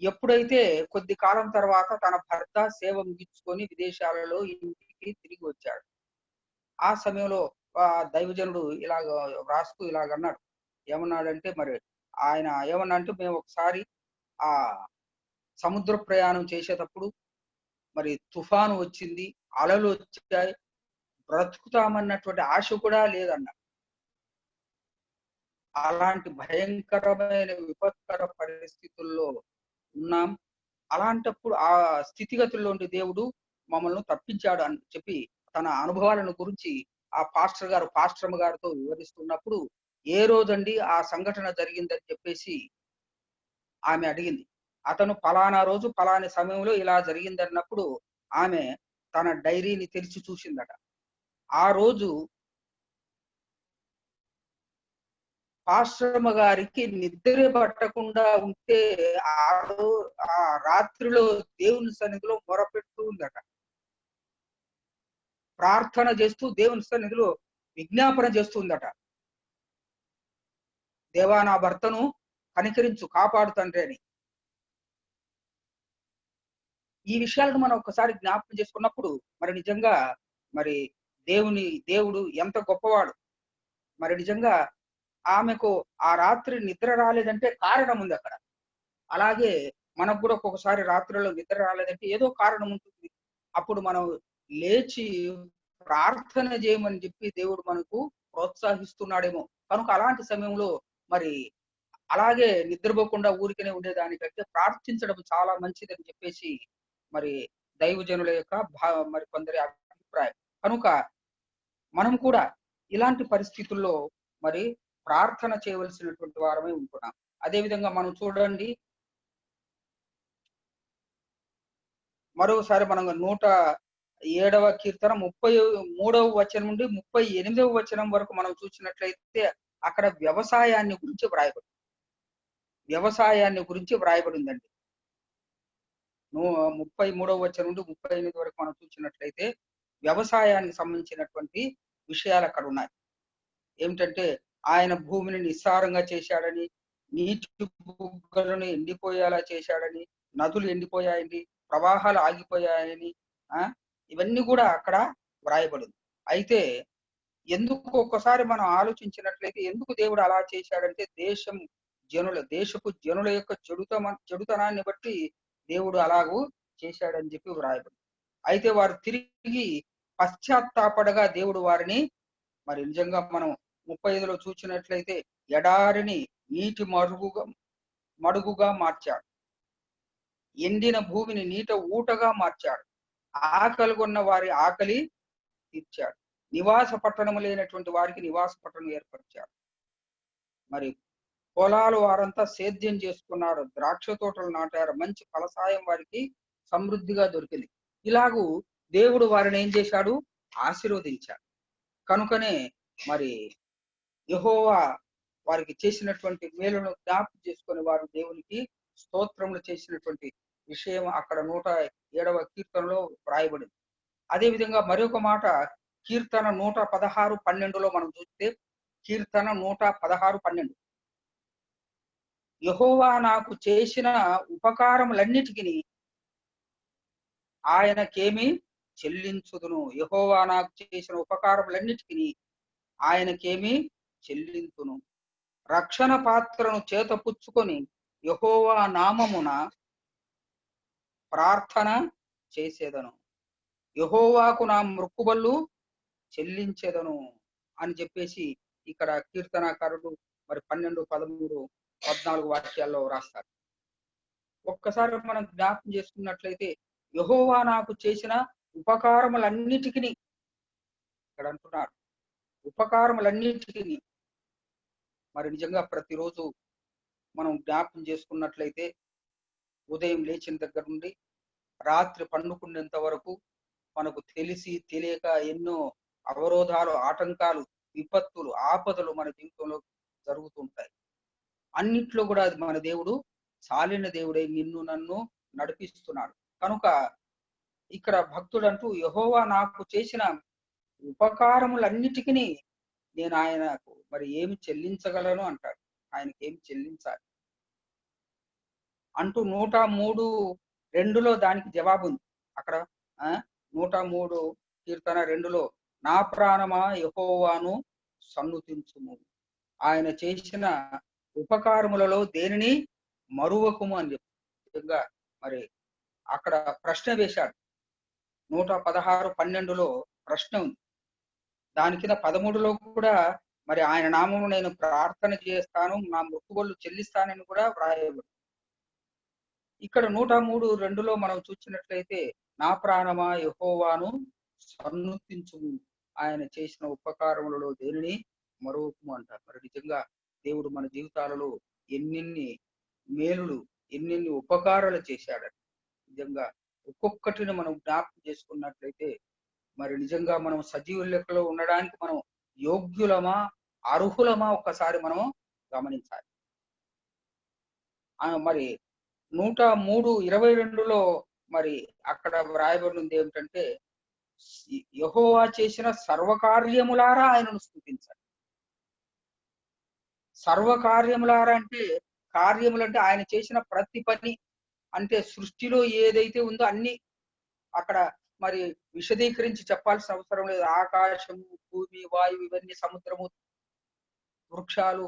ఎప్పుడైతే కొద్ది కాలం తర్వాత తన భర్త సేవ ముగించుకొని విదేశాలలో ఇంటికి తిరిగి వచ్చాడు, ఆ సమయంలో దైవజనుడు వ్రాస్తూ ఇలాగన్నాడు. ఏమన్నాడంటే, మరి ఆయన ఏమన్నా అంటే, మేము ఒకసారి ఆ సముద్ర ప్రయాణం చేసేటప్పుడు మరి తుఫాను వచ్చింది, అలలు వచ్చాయి, బ్రతుకుతామన్నటువంటి ఆశ కూడా లేదన్న. అలాంటి భయంకరమైన విపత్కర పరిస్థితుల్లో ఉన్నాం. అలాంటప్పుడు ఆ స్థితిగతుల్లో ఉండి దేవుడు మమ్మల్ని తప్పించాడు అని చెప్పి తన అనుభవాలను గురించి ఆ పాస్టర్మ గారితో వివరిస్తున్నప్పుడు, ఏ రోజండి ఆ సంఘటన జరిగిందని చెప్పేసి ఆమె అడిగింది. అతను ఫలానా రోజు ఫలాని సమయంలో ఇలా జరిగిందన్నప్పుడు ఆమె తన డైరీని తెరిచి చూసిందట. ఆ రోజు పాస్టర్మ గారికి నిద్ర పట్టకుండా ఉంటే ఆ రాత్రిలో దేవుని సన్నిధిలో మొరపెడుతూ ఉందట. ప్రార్థన చేస్తూ దేవుని సన్నిధిలో విజ్ఞాపన చేస్తుందట. దేవా, నా భర్తను కనికరించు, కాపాడు తండ్రి అని. ఈ విషయాలను మనం ఒకసారి జ్ఞాపకం చేసుకున్నప్పుడు మరి నిజంగా మరి దేవుడు ఎంత గొప్పవాడు. మరి నిజంగా ఆమెకు ఆ రాత్రి నిద్ర రాలేదంటే కారణం ఉంది అక్కడ. అలాగే మనకు కూడా ఒక్కొక్కసారి రాత్రిలో నిద్ర రాలేదంటే ఏదో కారణం ఉంటుంది. అప్పుడు మనం లేచి ప్రార్థన చేయమని చెప్పి దేవుడు మనకు ప్రోత్సహిస్తున్నాడేమో. కనుక అలాంటి సమయంలో మరి అలాగే నిద్రపోకుండా ఊరికనే ఉండేదానికంటే ప్రార్థించడం చాలా మంచిదని చెప్పేసి మరి దైవజనుల యొక్క మరి కొందరి అభిప్రాయం. కనుక మనం కూడా ఇలాంటి పరిస్థితుల్లో మరి ప్రార్థన చేయవలసినటువంటి వారమే ఉంటున్నాం. అదేవిధంగా మనం చూడండి, మరోసారి మనం 107వ కీర్తన 33వ వచనం నుండి 38వ వచనం వరకు మనం చూసినట్లయితే అక్కడ వ్యవసాయాన్ని గురించి వ్రాయబడిందండి. 33వ వచనం నుండి 38 వరకు మనం చూసినట్లయితే వ్యవసాయానికి సంబంధించినటువంటి విషయాలు అక్కడ ఉన్నాయి. ఏమిటంటే ఆయన భూమిని నిస్సారంగా చేశాడని, నీటి బుగ్గలను ఎండిపోయేలా చేశాడని, నదులు ఎండిపోయాయని, ప్రవాహాలు ఆగిపోయాయని, ఇవన్నీ కూడా అక్కడ వ్రాయబడింది. అయితే ఎందుకు ఒక్కసారి మనం ఆలోచించినట్లయితే ఎందుకు దేవుడు అలా చేశాడంటే దేశపు జనుల యొక్క చెడుతనాన్ని బట్టి దేవుడు అలాగూ చేశాడని చెప్పి వ్రాయబడింది. అయితే వారు తిరిగి పశ్చాత్తాపడగా దేవుడు వారిని మరి నిజంగా మనం 35లో చూసినట్లయితే ఎడారిని నీటి మడుగుగా మార్చాడు, ఎండిన భూమిని నీట ఊటగా మార్చాడు, ఆకలి కొన్న వారి ఆకలి తీర్చాడు, నివాస పట్టణము లేనటువంటి వారికి నివాస పట్టణం ఏర్పరిచాడు. మరి పొలాలు వారంతా సేద్యం చేసుకున్నారు, ద్రాక్ష తోటలు నాటారు, మంచి ఫలసాయం వారికి సమృద్ధిగా దొరికింది. ఇలాగూ దేవుడు వారిని ఏం చేశాడు? ఆశీర్వదించాడు. కనుకనే మరి యెహోవా వారికి చేసినటువంటి మేలును జ్ఞాపకం చేసుకుని వారు దేవునికి స్తోత్రములు చేసినటువంటి విషయం అక్కడ 107వ కీర్తనలో వ్రాయబడింది. అదేవిధంగా మరొక మాట కీర్తన 116:12లో మనం చూస్తే, కీర్తన 116:12 యెహోవా నాకు చేసిన ఉపకారములన్నిటికీ ఆయనకేమి చెల్లించుదును. యెహోవా నాకు చేసిన ఉపకారములన్నిటికీ ఆయనకేమి చెల్లించును. రక్షణ పాత్రను చేత పుచ్చుకొని యెహోవా నామమున ప్రార్థన చేసేదను, యెహోవాకు నా మృక్కుబళ్ళు చెల్లించేదను అని చెప్పేసి ఇక్కడ కీర్తనాకారుడు మరి 12, 13, 14 వాక్యాల్లో రాస్తారు. ఒక్కసారి మనం జ్ఞాపకం చేసుకున్నట్లయితే యెహోవా నాకు చేసిన ఉపకారములన్నిటికీ ఇక్కడ అంటున్నారు, ఉపకారములన్నిటికీ. మరి నిజంగా ప్రతిరోజు మనం జ్ఞాపకం చేసుకున్నట్లయితే ఉదయం లేచిన దగ్గర నుండి రాత్రి పండుకునేంత వరకు మనకు తెలిసి తెలియక ఎన్నో అవరోధాలు, ఆటంకాలు, విపత్తులు, ఆపదలు మన జీవితంలో జరుగుతుంటాయి. అన్నిట్లో కూడా అది మన దేవుడు చాలిన దేవుడే నిన్ను నన్ను నడిపిస్తున్నాడు. కనుక ఇక్కడ భక్తుడు అంటూ యెహోవా నాకు చేసిన ఉపకారములన్నిటికీ నేను ఆయనకు మరి ఏమి చెల్లించగలను అంటాడు. ఆయనకి ఏమి చెల్లించాలి అంటూ 103:2లో దానికి జవాబు ఉంది. అక్కడ 103 కీర్తన 2లో నా ప్రాణమా యెహోవాను సన్నుతించుము, ఆయన చేసిన ఉపకారములలో దేనిని మరువకుము అని చెప్పి మరి అక్కడ ప్రశ్న వేశాడు. 116:12లో ప్రశ్న ఉంది. దాని కింద 13లో కూడా మరి ఆయన నామమును నేను ప్రార్థన చేస్తాను, నా మొక్కుబళ్ళు చెల్లిస్తానని కూడా వ్రాయబడి. ఇక్కడ 103:2లో మనం చూసినట్లయితే నా ప్రాణమా యెహోవాను సన్నుతించుము, ఆయన చేసిన ఉపకారములలో దేనిని మరువకుము అంటారు. మరి నిజంగా దేవుడు మన జీవితాలలో ఎన్నెన్ని మేలులు, ఎన్నెన్ని ఉపకారాలు చేశాడని నిజంగా ఒక్కొక్కటిని మనం జ్ఞాపకం చేసుకున్నట్లయితే మరి నిజంగా మనం సజీవ లెక్కలో ఉండడానికి మనం యోగ్యులమా, అర్హులమా ఒక్కసారి మనం గమనించాలి. మరి 103:22లో మరి అక్కడ వ్రాయబడింది ఏమిటంటే యెహోవా చేసిన సర్వకార్యములారా ఆయనను స్తుతించాలి. సర్వకార్యములారా అంటే కార్యములు అంటే ఆయన చేసిన ప్రతి పని, అంటే సృష్టిలో ఏదైతే ఉందో అన్ని అక్కడ మరి విశదీకరించి చెప్పాల్సిన అవసరం లేదు. ఆకాశము, భూమి, వాయువు, ఇవన్నీ సముద్రము, వృక్షాలు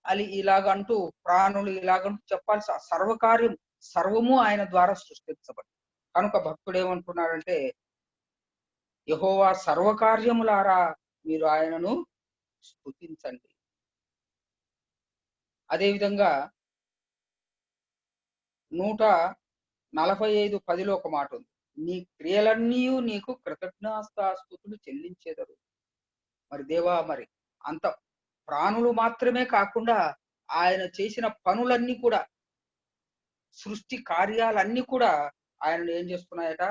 అని ఇలాగంటూ ప్రాణులు ఇలాగంటూ చెప్పాల్సిన సర్వకార్యం సర్వము ఆయన ద్వారా సృష్టించబడి. కనుక భక్తుడు ఏమంటున్నాడంటే, యెహోవా సర్వకార్యములారా మీరు ఆయనను స్తుతించండి. అదేవిధంగా 145:10 ఒక మాట ఉంది. నీ క్రియలన్నీ నీకు కృతజ్ఞతాస్తుతులు చెల్లించేదరు. మరి దేవా, మరి అంత ప్రాణులు మాత్రమే కాకుండా ఆయన చేసిన పనులన్నీ కూడా, సృష్టి కార్యాలన్నీ కూడా ఆయనను ఏం చేస్తున్నాయట?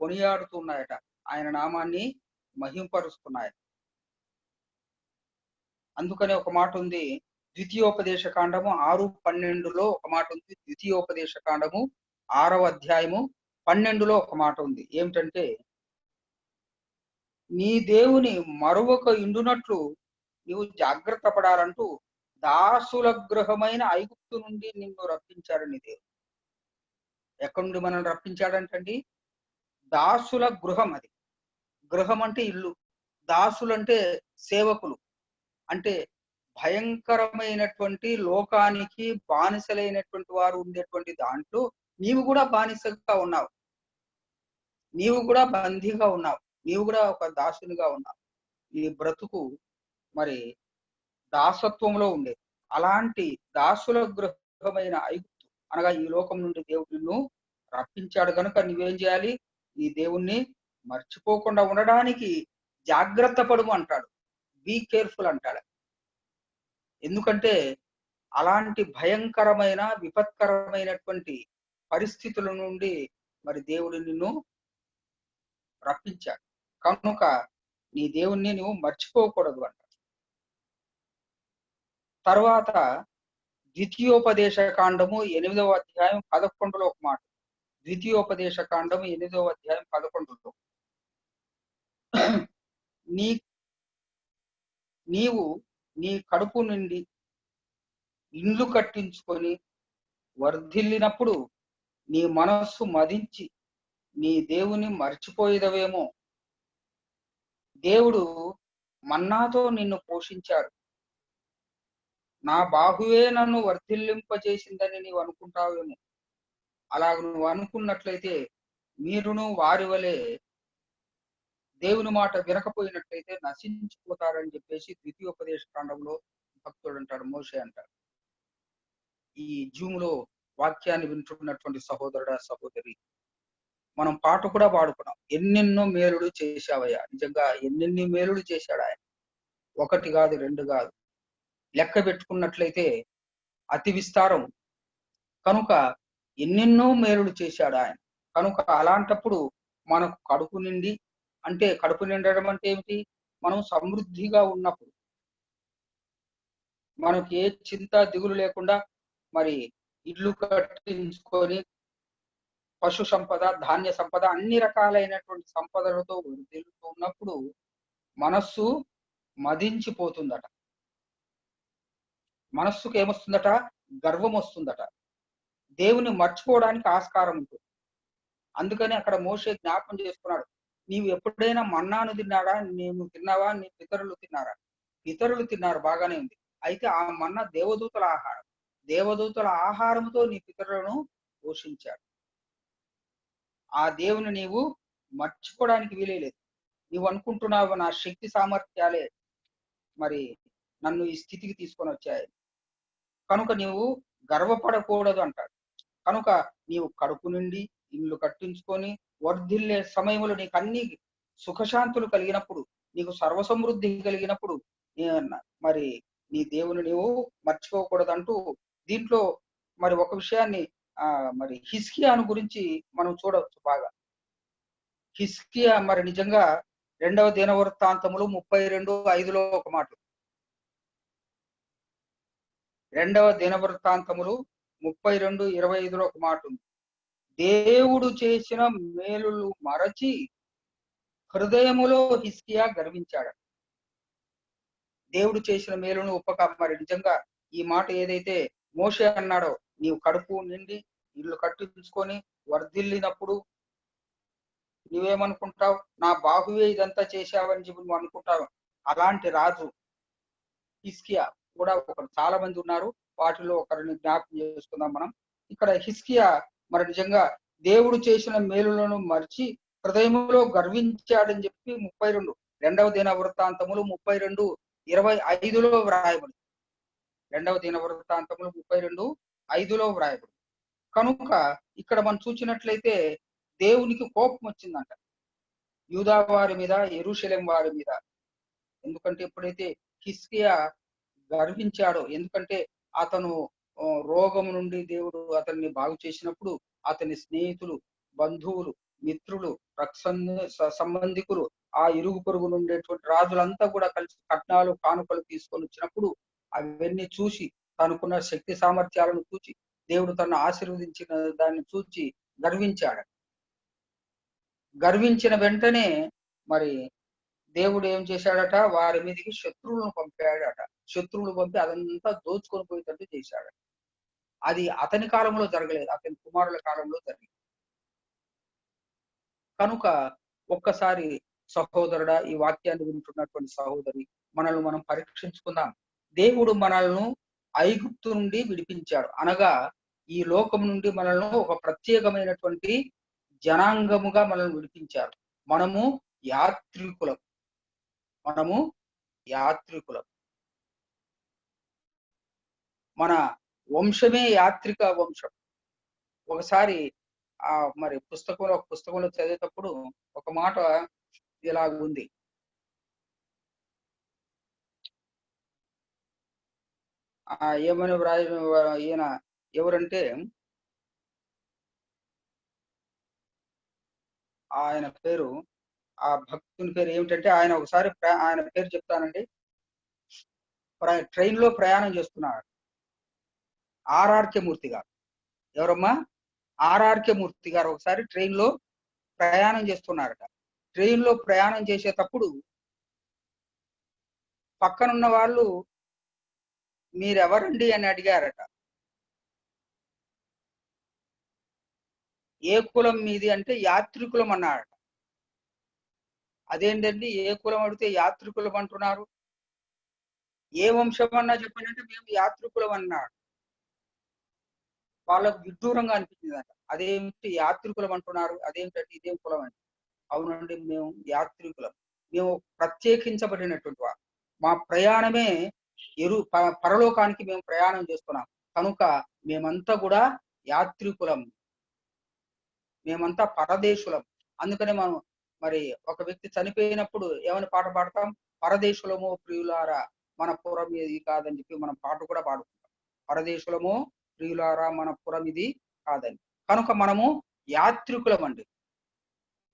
కొనియాడుతున్నాయట, ఆయన నామాన్ని మహింపరుస్తున్నాయి. అందుకనే ఒక మాట ఉంది, ద్వితీయోపదేశ కాండము 6:12 ఒక మాట ఉంది. ద్వితీయోపదేశ కాండము 6వ అధ్యాయము 12 ఒక మాట ఉంది. ఏమిటంటే, నీ దేవుని మరొక ఇండునట్లు నీవు జాగ్రత్త పడాలంటూ దాసుల గృహమైన ఐగుప్తు నుండి నిన్ను రప్పించాడు నీ దేవుడు. ఎక్కడి నుండి మనం రప్పించాడంటండి? దాసుల గృహం. అది గృహం అంటే ఇల్లు, దాసులంటే సేవకులు. అంటే భయంకరమైనటువంటి లోకానికి బానిసలైనటువంటి వారు ఉండేటువంటి దాంట్లో నీవు కూడా బానిసగా ఉన్నావు, నీవు కూడా బందీగా ఉన్నావు, నీవు కూడా ఒక దాసునిగా ఉన్నావు. ఈ బ్రతుకు మరి దాసత్వంలో ఉండేది. అలాంటి దాసుల గృహమైన ఐగుప్తు అనగా ఈ లోకం నుండి దేవుడు నిన్ను రప్పించాడు కనుక నువ్వేం చేయాలి? ఈ దేవుణ్ణి మర్చిపోకుండా ఉండడానికి జాగ్రత్త పడుము అంటాడు. బీ కేర్ఫుల్ అంటాడు. ఎందుకంటే అలాంటి భయంకరమైన విపత్కరమైనటువంటి పరిస్థితుల నుండి మరి దేవుడు నిన్ను రప్పించాడు కనుక నీ దేవుణ్ణి నువ్వు మర్చిపోకూడదు అంట. తర్వాత ద్వితీయోపదేశ కాండము 8వ అధ్యాయం 11 ఒక మాట. ద్వితీయోపదేశ కాండము 8వ అధ్యాయం 11 నీవు నీ కడుపు నుండి ఇండ్లు కట్టించుకొని వర్ధిల్లినప్పుడు నీ మనస్సు మదించి నీ దేవుని మర్చిపోయేదవేమో. దేవుడు మన్నాతో నిన్ను పోషించాడు, నా బాహువే నన్ను వర్ధిల్లింపజేసిందని నీవు అనుకుంటావేమో. అలాగ నువ్వు అనుకున్నట్లయితే మీరును వారి వలె దేవుని మాట వినకపోయినట్లయితే నశించిపోతారని చెప్పేసి ద్వితీయోపదేశ కాండంలో భక్తుడు అంటాడు, మోషే అంటాడు. ఈ జూమ్లో వాక్యాన్ని వింటున్నటువంటి సహోదరుడా సహోదరి, మనం పాట కూడా పాడుకున్నాం, ఎన్నెన్నో మేలుడు చేశావయ్యా. నిజంగా ఎన్నెన్ని మేలుడు చేశాడు ఆయన. 1 కాదు 2 కాదు, లెక్క పెట్టుకున్నట్లయితే అతి విస్తారం. కనుక ఎన్నెన్నో మేలుడు చేశాడు ఆయన. కనుక అలాంటప్పుడు మనకు కడుపు నిండి, అంటే కడుపు నిండడం అంటే ఏమిటి? మనం సమృద్ధిగా ఉన్నప్పుడు, మనకి ఏ చింత దిగులు లేకుండా మరి ఇల్లు కట్టించుకొని పశు సంపద, ధాన్య సంపద, అన్ని రకాలైనటువంటి సంపదలతో వృద్ధిల్లుతూ ఉన్నప్పుడు మనస్సు మదించిపోతుందట. మనస్సుకు ఏమొస్తుందట? గర్వం వస్తుందట. దేవుని మర్చిపోవడానికి ఆస్కారం ఉంటుంది. అందుకని అక్కడ మోషే జ్ఞాపకం చేసుకున్నాడు, నీవు ఎప్పుడైనా మన్నాను తిన్నాడా? నీవు తిన్నావా? నీ పితరులు తిన్నారా? పితరులు తిన్నారు, బాగానే ఉంది. అయితే ఆ మన్నా దేవదూతల ఆహారం. దేవదూతల ఆహారంతో నీ పితరులను పోషించాడు. ఆ దేవుని నీవు మర్చిపోవడానికి వీలేదు. నీవు అనుకుంటున్నావు నా శక్తి సామర్థ్యాలే మరి నన్ను ఈ స్థితికి తీసుకొని వచ్చాయి, కనుక నీవు గర్వపడకూడదు అంటాడు. కనుక నీవు కడుపు నుండి ఇల్లు కట్టించుకొని వర్ధిల్లే సమయంలో నీకు అన్ని సుఖశాంతులు కలిగినప్పుడు, నీకు సర్వసమృద్ధి కలిగినప్పుడు మరి నీ దేవుని నీవు మర్చిపోకూడదు అంటూ దీంట్లో మరి ఒక విషయాన్ని మరి హిజ్కియాను గురించి మనం చూడవచ్చు బాగా. హిజ్కియా మరి నిజంగా 2వ దినవృత్తాంతములు 32:5 ఒక మాట. 2వ దినవృత్తాంతములు 32:25 ఒక మాట ఉంది. దేవుడు చేసిన మేలులు మరచి హృదయములో హిజ్కియా గర్వించాడు. దేవుడు చేసిన మేలును ఒప్పక మరి నిజంగా ఈ మాట ఏదైతే మోషే అన్నాడో, నీవు కడుపు నిండి ఇల్లు కట్టించుకొని వర్ధిల్లినప్పుడు నువ్వేమనుకుంటావు, నా బాహువే ఇదంతా చేశావని చెప్పి నువ్వు అనుకుంటావు. అలాంటి రాజు హిస్కియా కూడా ఒకరు చాలా మంది ఉన్నారు. వాటిలో ఒకరిని జ్ఞాపకం చేసుకుందాం మనం. ఇక్కడ హిస్కియా మరి నిజంగా దేవుడు చేసిన మేలులను మర్చి హృదయంలో గర్వించాడని చెప్పి 32 రెండవ దిన వృత్తాంతములు 32:25లో వ్రాయబడి, రెండవ దిన వృత్తాంతములు 32:5లో వ్రాయబడి. కనుక ఇక్కడ మనం చూసినట్లయితే దేవునికి కోపం వచ్చిందంట యూదా వారి మీద, యెరూషలేం వారి మీద. ఎందుకంటే ఎప్పుడైతే హిస్కియా గర్వించాడో, ఎందుకంటే అతను రోగం నుండి దేవుడు అతన్ని బాగు చేసినప్పుడు అతని స్నేహితులు, బంధువులు, మిత్రులు, సంబంధికులు, ఆ ఇరుగు పొరుగు ఉండేటువంటి రాజులంతా కూడా కలిసి కట్నాలు కానుకలు తీసుకొని వచ్చినప్పుడు అవన్నీ చూసి, తనకున్న శక్తి సామర్థ్యాలను చూసి, దేవుడు తను ఆశీర్వదించిన దాన్ని చూసి గర్వించాడు. గర్వించిన వెంటనే మరి దేవుడు ఏం చేశాడట, వారి మీదకి శత్రువులను పంపాడట. శత్రువులు పంపి అదంతా దోచుకొని పోయేటట్టు చేశాడు. అది అతని కాలంలో జరగలేదు, అతని కుమారుల కాలంలో జరిగింది. కనుక ఒక్కసారి సహోదరుడా, ఈ వాక్యాన్ని వింటున్నటువంటి సహోదరి, మనల్ని మనం పరీక్షించుకుందాం. దేవుడు మనల్ని ఐగుప్తు నుండి విడిపించాడు, అనగా ఈ లోకం నుండి మనల్ని ఒక ప్రత్యేకమైనటువంటి జనాంగముగా మనల్ని విడిపించారు. మనము యాత్రికులం, మనము యాత్రికులం. మన వంశమే యాత్రిక వంశం. ఒకసారి మరి ఒక పుస్తకంలో చదివేటప్పుడు ఒక మాట ఇలా ఉంది. ఏమని ఈయన ఎవరంటే ఆయన పేరు, ఆ భక్తుని పేరు ఏమిటంటే, ఆయన ఒకసారి ఆయన పేరు చెప్తానండి. ట్రైన్ లో ప్రయాణం చేస్తున్నాడు ఆర్ఆర్కే మూర్తి గారు. ఎవరమ్మా? ఆర్ఆర్కే మూర్తి గారు ఒకసారి ట్రైన్ లో ప్రయాణం చేస్తున్నారట. ట్రైన్ లో ప్రయాణం చేసేటప్పుడు పక్కనున్న వాళ్ళు మీరెవరండి అని అడిగారట. ఏ కులం మీది అంటే యాత్రికులం అన్నారట. అదేంటండి, ఏ కులం అడిగితే యాత్రికులం అంటున్నారు, ఏ వంశం అన్నా చెప్పండి, మేము యాత్రికులం అన్నాడు. వాళ్ళకు విడ్డూరంగా అనిపించిందట. అదేమిటి యాత్రికులం అంటున్నారు, అదేమిటంటే ఇదేం కులం అండి. అవునండి, మేము యాత్రికులం, మేము ప్రత్యేకించబడినటువంటి వారు, మా ప్రయాణమే పరలోకానికి మేము ప్రయాణం చేస్తున్నాం, కనుక మేమంతా కూడా యాత్రికులం, మేమంతా పరదేశులం. అందుకనే మనం మరి ఒక వ్యక్తి చనిపోయినప్పుడు ఏమని పాట పాడతాం? పరదేశులమో ప్రియులారా మన పురం ఇది కాదని చెప్పి మనం పాట కూడా పాడుకుంటాం. పరదేశులమో ప్రియులారా మన పురం ఇది కాదని. కనుక మనము యాత్రికులం అండి.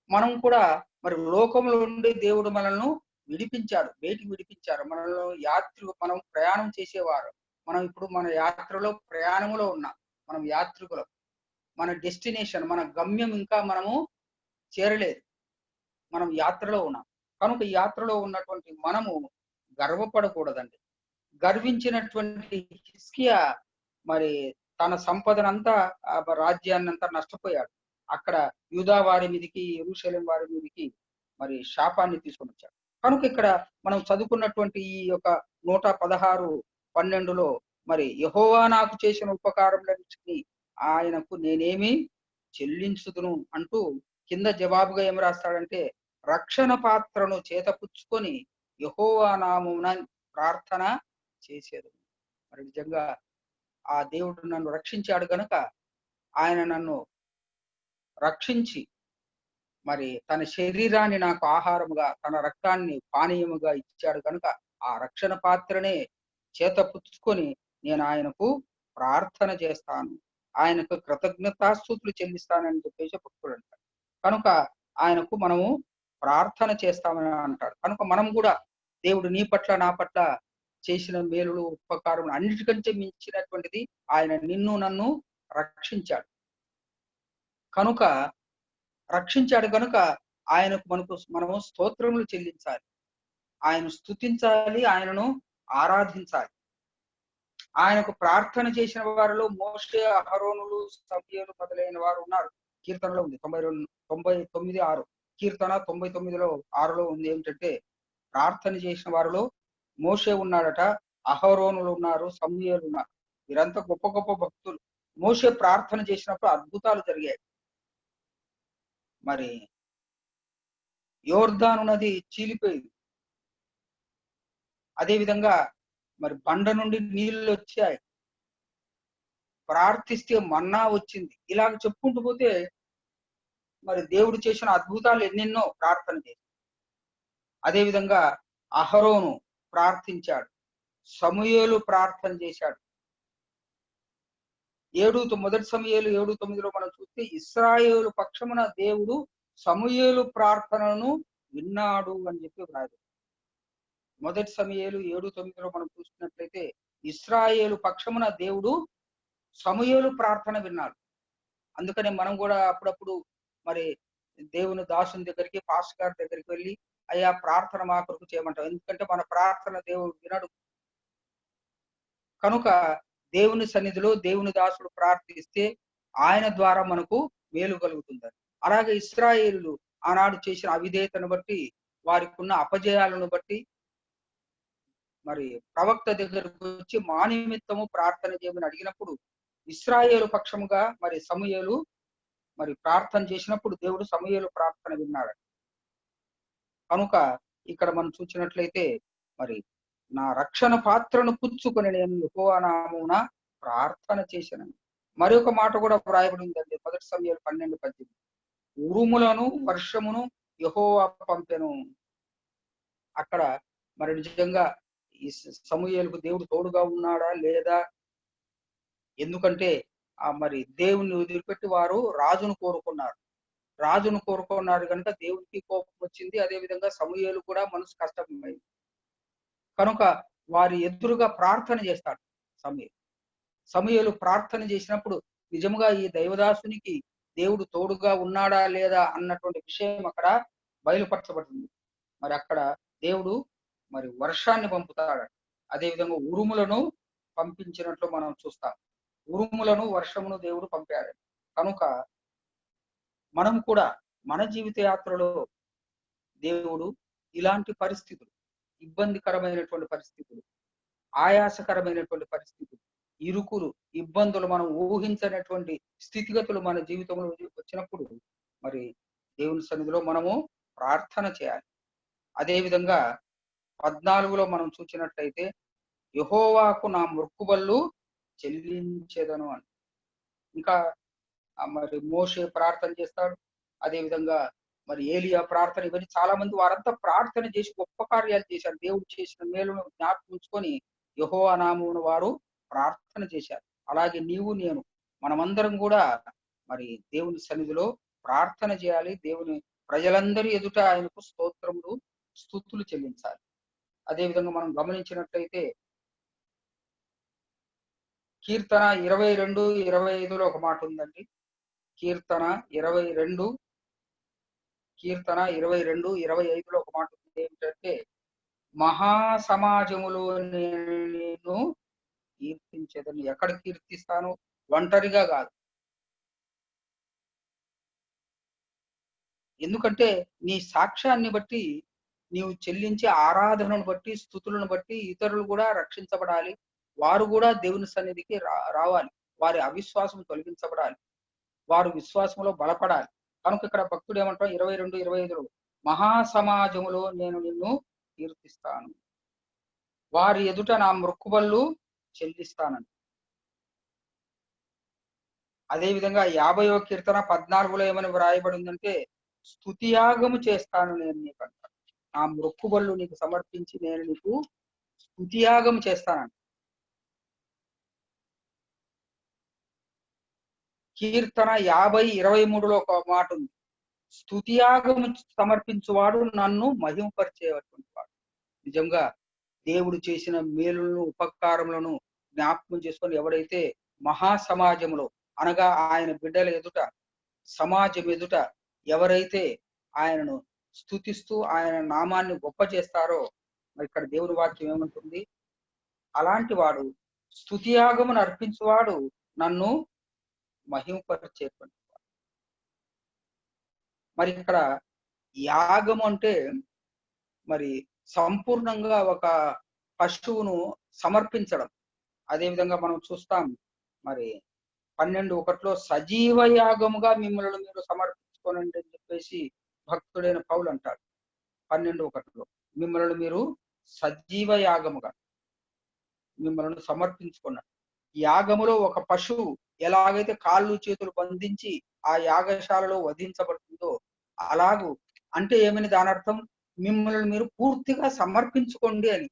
మనం కూడా మరి లోకంలో ఉండి దేవుడు మనల్ని విడిపించాడు, బయటికి విడిపించారు. మనల్ని మనం ప్రయాణం చేసేవారు. మనం ఇప్పుడు మన యాత్రలో ప్రయాణంలో ఉన్నాం. మనం యాత్రికులం. మన డెస్టినేషన్, మన గమ్యం ఇంకా మనము చేరలేదు, మనం యాత్రలో ఉన్నాం. కనుక ఈ యాత్రలో ఉన్నటువంటి మనము గర్వపడకూడదండి. గర్వించినటువంటి హిస్కియా మరి తన సంపదనంతా, రాజ్యాన్ని అంతా నష్టపోయాడు. అక్కడ యూదా వారి మీదకి, యెరూషలేం వారి మీదకి మరి శాపాన్ని తీసుకొని వచ్చాడు. కనుక ఇక్కడ మనం చదువుకున్నటువంటి ఈ యొక్క 116:12లో మరి యెహోవా నాకు చేసిన ఉపకారములన్నిటిని ఆయనకు నేనేమి చెల్లించుదును అంటూ కింద జవాబుగా ఏం రాస్తాడంటే, రక్షణ పాత్రను చేతపుచ్చుకొని యెహోవా నామమున ప్రార్థన చేసేది. మరి నిజంగా ఆ దేవుడు నన్ను రక్షించాడు గనుక, ఆయన నన్ను రక్షించి మరి తన శరీరాన్ని నాకు ఆహారముగా, తన రక్తాన్ని పానీయముగా ఇచ్చాడు కనుక ఆ రక్షణ పాత్రనే చేతపుచ్చుకొని నేను ఆయనకు ప్రార్థన చేస్తాను, ఆయనకు కృతజ్ఞతాస్తుతులు చెల్లిస్తానని చెప్పేసి భక్తుడు అంటాడు. కనుక ఆయనకు మనము ప్రార్థన చేస్తామని అంటాడు. కనుక మనం కూడా దేవుడు నీ పట్ల నా పట్ల చేసిన మేలులు, ఉపకారములు అన్నిటికంటే మించినటువంటిది, ఆయన నిన్ను నన్ను రక్షించాడు. కనుక రక్షించాడు కనుక ఆయనకు మనము స్తోత్రములు చెల్లించాలి, ఆయన స్తుతించాలి, ఆయనను ఆరాధించాలి. ఆయనకు ప్రార్థన చేసిన వారిలో మోషే, అహరోనులు, సమూయేలు మొదలైన వారు ఉన్నారు. కీర్తనలో ఉంది 99:6. కీర్తన 99లో 6లో ఉంది ఏమిటంటే, ప్రార్థన చేసిన వారిలో మోషే ఉన్నాడట, అహరోనులు ఉన్నారు, సమూయేలు ఉన్నారు. వీరంతా గొప్ప గొప్ప భక్తులు. మోషే ప్రార్థన చేసినప్పుడు అద్భుతాలు జరిగాయి. మరి యోర్దాను నది చీలిపోయింది. అదే విధంగా మరి బండ నుండి నీళ్లు వచ్చాయి. ప్రార్థిస్తే మన్నా వచ్చింది. ఇలాగ చెప్పుకుంటూ పోతే మరి దేవుడు చేసిన అద్భుతాలు ఎన్నెన్నో ప్రార్థన చేసి. అదే విధంగా అహరోను ప్రార్థించాడు, సమూయేలు ప్రార్థన చేశాడు. మొదటి సమూయేలు 7:9లో మనం చూస్తే ఇశ్రాయేలు పక్షమున దేవుడు సమూయేలు ప్రార్థనను విన్నాడు అని చెప్పి వ్రాయదు. మొదటి సమూయేలు 7:9లో మనం చూసినట్లయితే ఇశ్రాయేలు పక్షమున దేవుడు సమూయేలు ప్రార్థన విన్నాడు. అందుకనే మనం కూడా అప్పుడప్పుడు మరి దేవుని దాసుని దగ్గరికి, పాస్టర్ గారి దగ్గరికి వెళ్ళి అయ్యా ప్రార్థన మా కొరకు చేయమంటాం. ఎందుకంటే మన ప్రార్థన దేవుడు వినడు. కనుక దేవుని సన్నిధిలో దేవుని దాసుడు ప్రార్థిస్తే ఆయన ద్వారా మనకు మేలు కలుగుతుంది. అలాగే ఇశ్రాయేలులు ఆనాడు చేసిన అవిధేయతను బట్టి, వారికి ఉన్న అపజయాలను బట్టి మరి ప్రవక్త దగ్గరకు వచ్చి మా నిమిత్తము ప్రార్థన చేయమని అడిగినప్పుడు ఇశ్రాయేలు పక్షముగా మరి సమూయేలు మరి ప్రార్థన చేసినప్పుడు దేవుడు సమూయేలు ప్రార్థన విన్నాడు. కనుక ఇక్కడ మనం చూసినట్లయితే మరి నా రక్షణ పాత్రను పుచ్చుకొని నేను యెహోవా నామమున ప్రార్థన చేశాను. మరి ఒక మాట కూడా వ్రాయబడి ఉందండి, మొదటి సమూయేలు 12:18. ఉరుములను వర్షమును యెహోవా పంపెను. అక్కడ మరి నిజంగా ఈ సమూయేలుకు దేవుడు తోడుగా ఉన్నాడా లేదా? ఎందుకంటే మరి దేవుని వదిలిపెట్టి వారు రాజును కోరుకున్నారు కనుక దేవునికి కోపం వచ్చింది. అదే విధంగా సమూయేలు కూడా మనసు కష్టమైంది. కనుక వారి ఎదురుగా ప్రార్థన చేస్తాడు సమూయేలు ప్రార్థన చేసినప్పుడు నిజంగా ఈ దైవదాసునికి దేవుడు తోడుగా ఉన్నాడా లేదా అన్నటువంటి విషయం అక్కడ బయలుపరచబడుతుంది. మరి అక్కడ దేవుడు మరి వర్షాన్ని పంపుతాడు. అదే విధంగా ఉరుములను పంపించినట్లు మనం చూస్తాం. ఉరుములను వర్షమును దేవుడు పంపాడు. కనుక మనం కూడా మన జీవిత యాత్రలో దేవుడు ఇలాంటి పరిస్థితులు, ఇబ్బందికరమైనటువంటి పరిస్థితులు, ఆయాసకరమైనటువంటి పరిస్థితులు, ఇరుకులు, ఇబ్బందులు, మనం ఊహించనటువంటి స్థితిగతులు మన జీవితంలో వచ్చినప్పుడు మరి దేవుని సన్నిధిలో మనము ప్రార్థన చేయాలి. అదే విధంగా 14లో మనం చూసినట్లయితే యెహోవాకు నా మొక్కుబళ్ళు చెల్లించేదను అని. ఇంకా మరి మోషే ప్రార్థన చేస్తాడు. అదే విధంగా మరి ఏలియా ప్రార్థన, ఇవన్నీ చాలా మంది వారంతా ప్రార్థన చేసి గొప్ప కార్యాలు చేశారు. దేవుడు చేసిన మేలును జ్ఞాపకం ఉంచుకొని యెహోవా నామమున వారు ప్రార్థన చేశారు. అలాగే నీవు నేను మనమందరం కూడా మరి దేవుని సన్నిధిలో ప్రార్థన చేయాలి. దేవుని ప్రజలందరి ఎదుట ఆయనకు స్తోత్రములు, స్తుతులు చెల్లించాలి. అదే విధంగా మనం గమనించినట్లయితే కీర్తన 22:25లో ఒక మాట ఉందండి. కీర్తన 22:25లో ఒక మాట ఉంది ఏమిటంటే, మహాసమాజములో నేను కీర్తించేదని. ఎక్కడ కీర్తిస్తాను? ఒంటరిగా కాదు. ఎందుకంటే నీ సాక్ష్యాన్ని బట్టి, నీవు చెల్లించే ఆరాధనను బట్టి, స్తుతులను బట్టి ఇతరులు కూడా రక్షించబడాలి. వారు కూడా దేవుని సన్నిధికి రావాలి. వారి అవిశ్వాసం తొలగించబడాలి. వారు విశ్వాసంలో బలపడాలి. కనుక ఇక్కడ భక్తుడు ఏమంటాడు 22:25లో, మహాసమాజములో నేను నిన్ను కీర్తిస్తాను, వారి ఎదుట నా మొక్కుబళ్ళు చెల్లిస్తానని. అదే విధంగా 50వ కీర్తన 14లో ఏమని వ్రాయబడి ఉందంటే, స్తుతియాగము చేస్తాను నేను నీకంట. నా మొక్కుబళ్ళు నీకు సమర్పించి నేను నీకు స్తుతియాగం చేస్తానని. కీర్తన 50:23లో ఒక మాట ఉంది, స్తుతియాగము సమర్పించువాడు నన్ను మహిమపరిచేటువంటి వాడు. నిజంగా దేవుడు చేసిన మేలులను, ఉపకారములను జ్ఞాపకం చేసుకొని ఎవడైతే మహాసమాజంలో అనగా ఆయన బిడ్డల ఎదుట, సమాజం ఎదుట ఎవరైతే ఆయనను స్తుతిస్తూ ఆయన నామాన్ని గొప్ప చేస్తారో, మరి ఇక్కడ దేవుని వాక్యం ఏమంటుంది? అలాంటి వాడు, స్తుతియాగమును అర్పించువాడు నన్ను మహిమపరిచేటువంటి వాడు. మరి ఇక్కడ యాగం అంటే మరి సంపూర్ణంగా ఒక పశువును సమర్పించడం. అదే విధంగా మనం చూస్తాం మరి 12:1 సజీవ యాగముగా మిమ్మల్ని మీరు సమర్పించుకోనండి అని చెప్పేసి భక్తుడైన పౌలు అంటాడు. 12:1 మిమ్మల్ని మీరు సజీవ యాగముగా మిమ్మల్ని సమర్పించుకున్నాడు. యాగములో ఒక పశువు ఎలాగైతే కాళ్ళు చేతులు బంధించి ఆ యాగశాలలో వధించబడుతుందో అలాగూ అంటే ఏమని దాని అర్థం, మిమ్మల్ని మీరు పూర్తిగా సమర్పించుకోండి అని.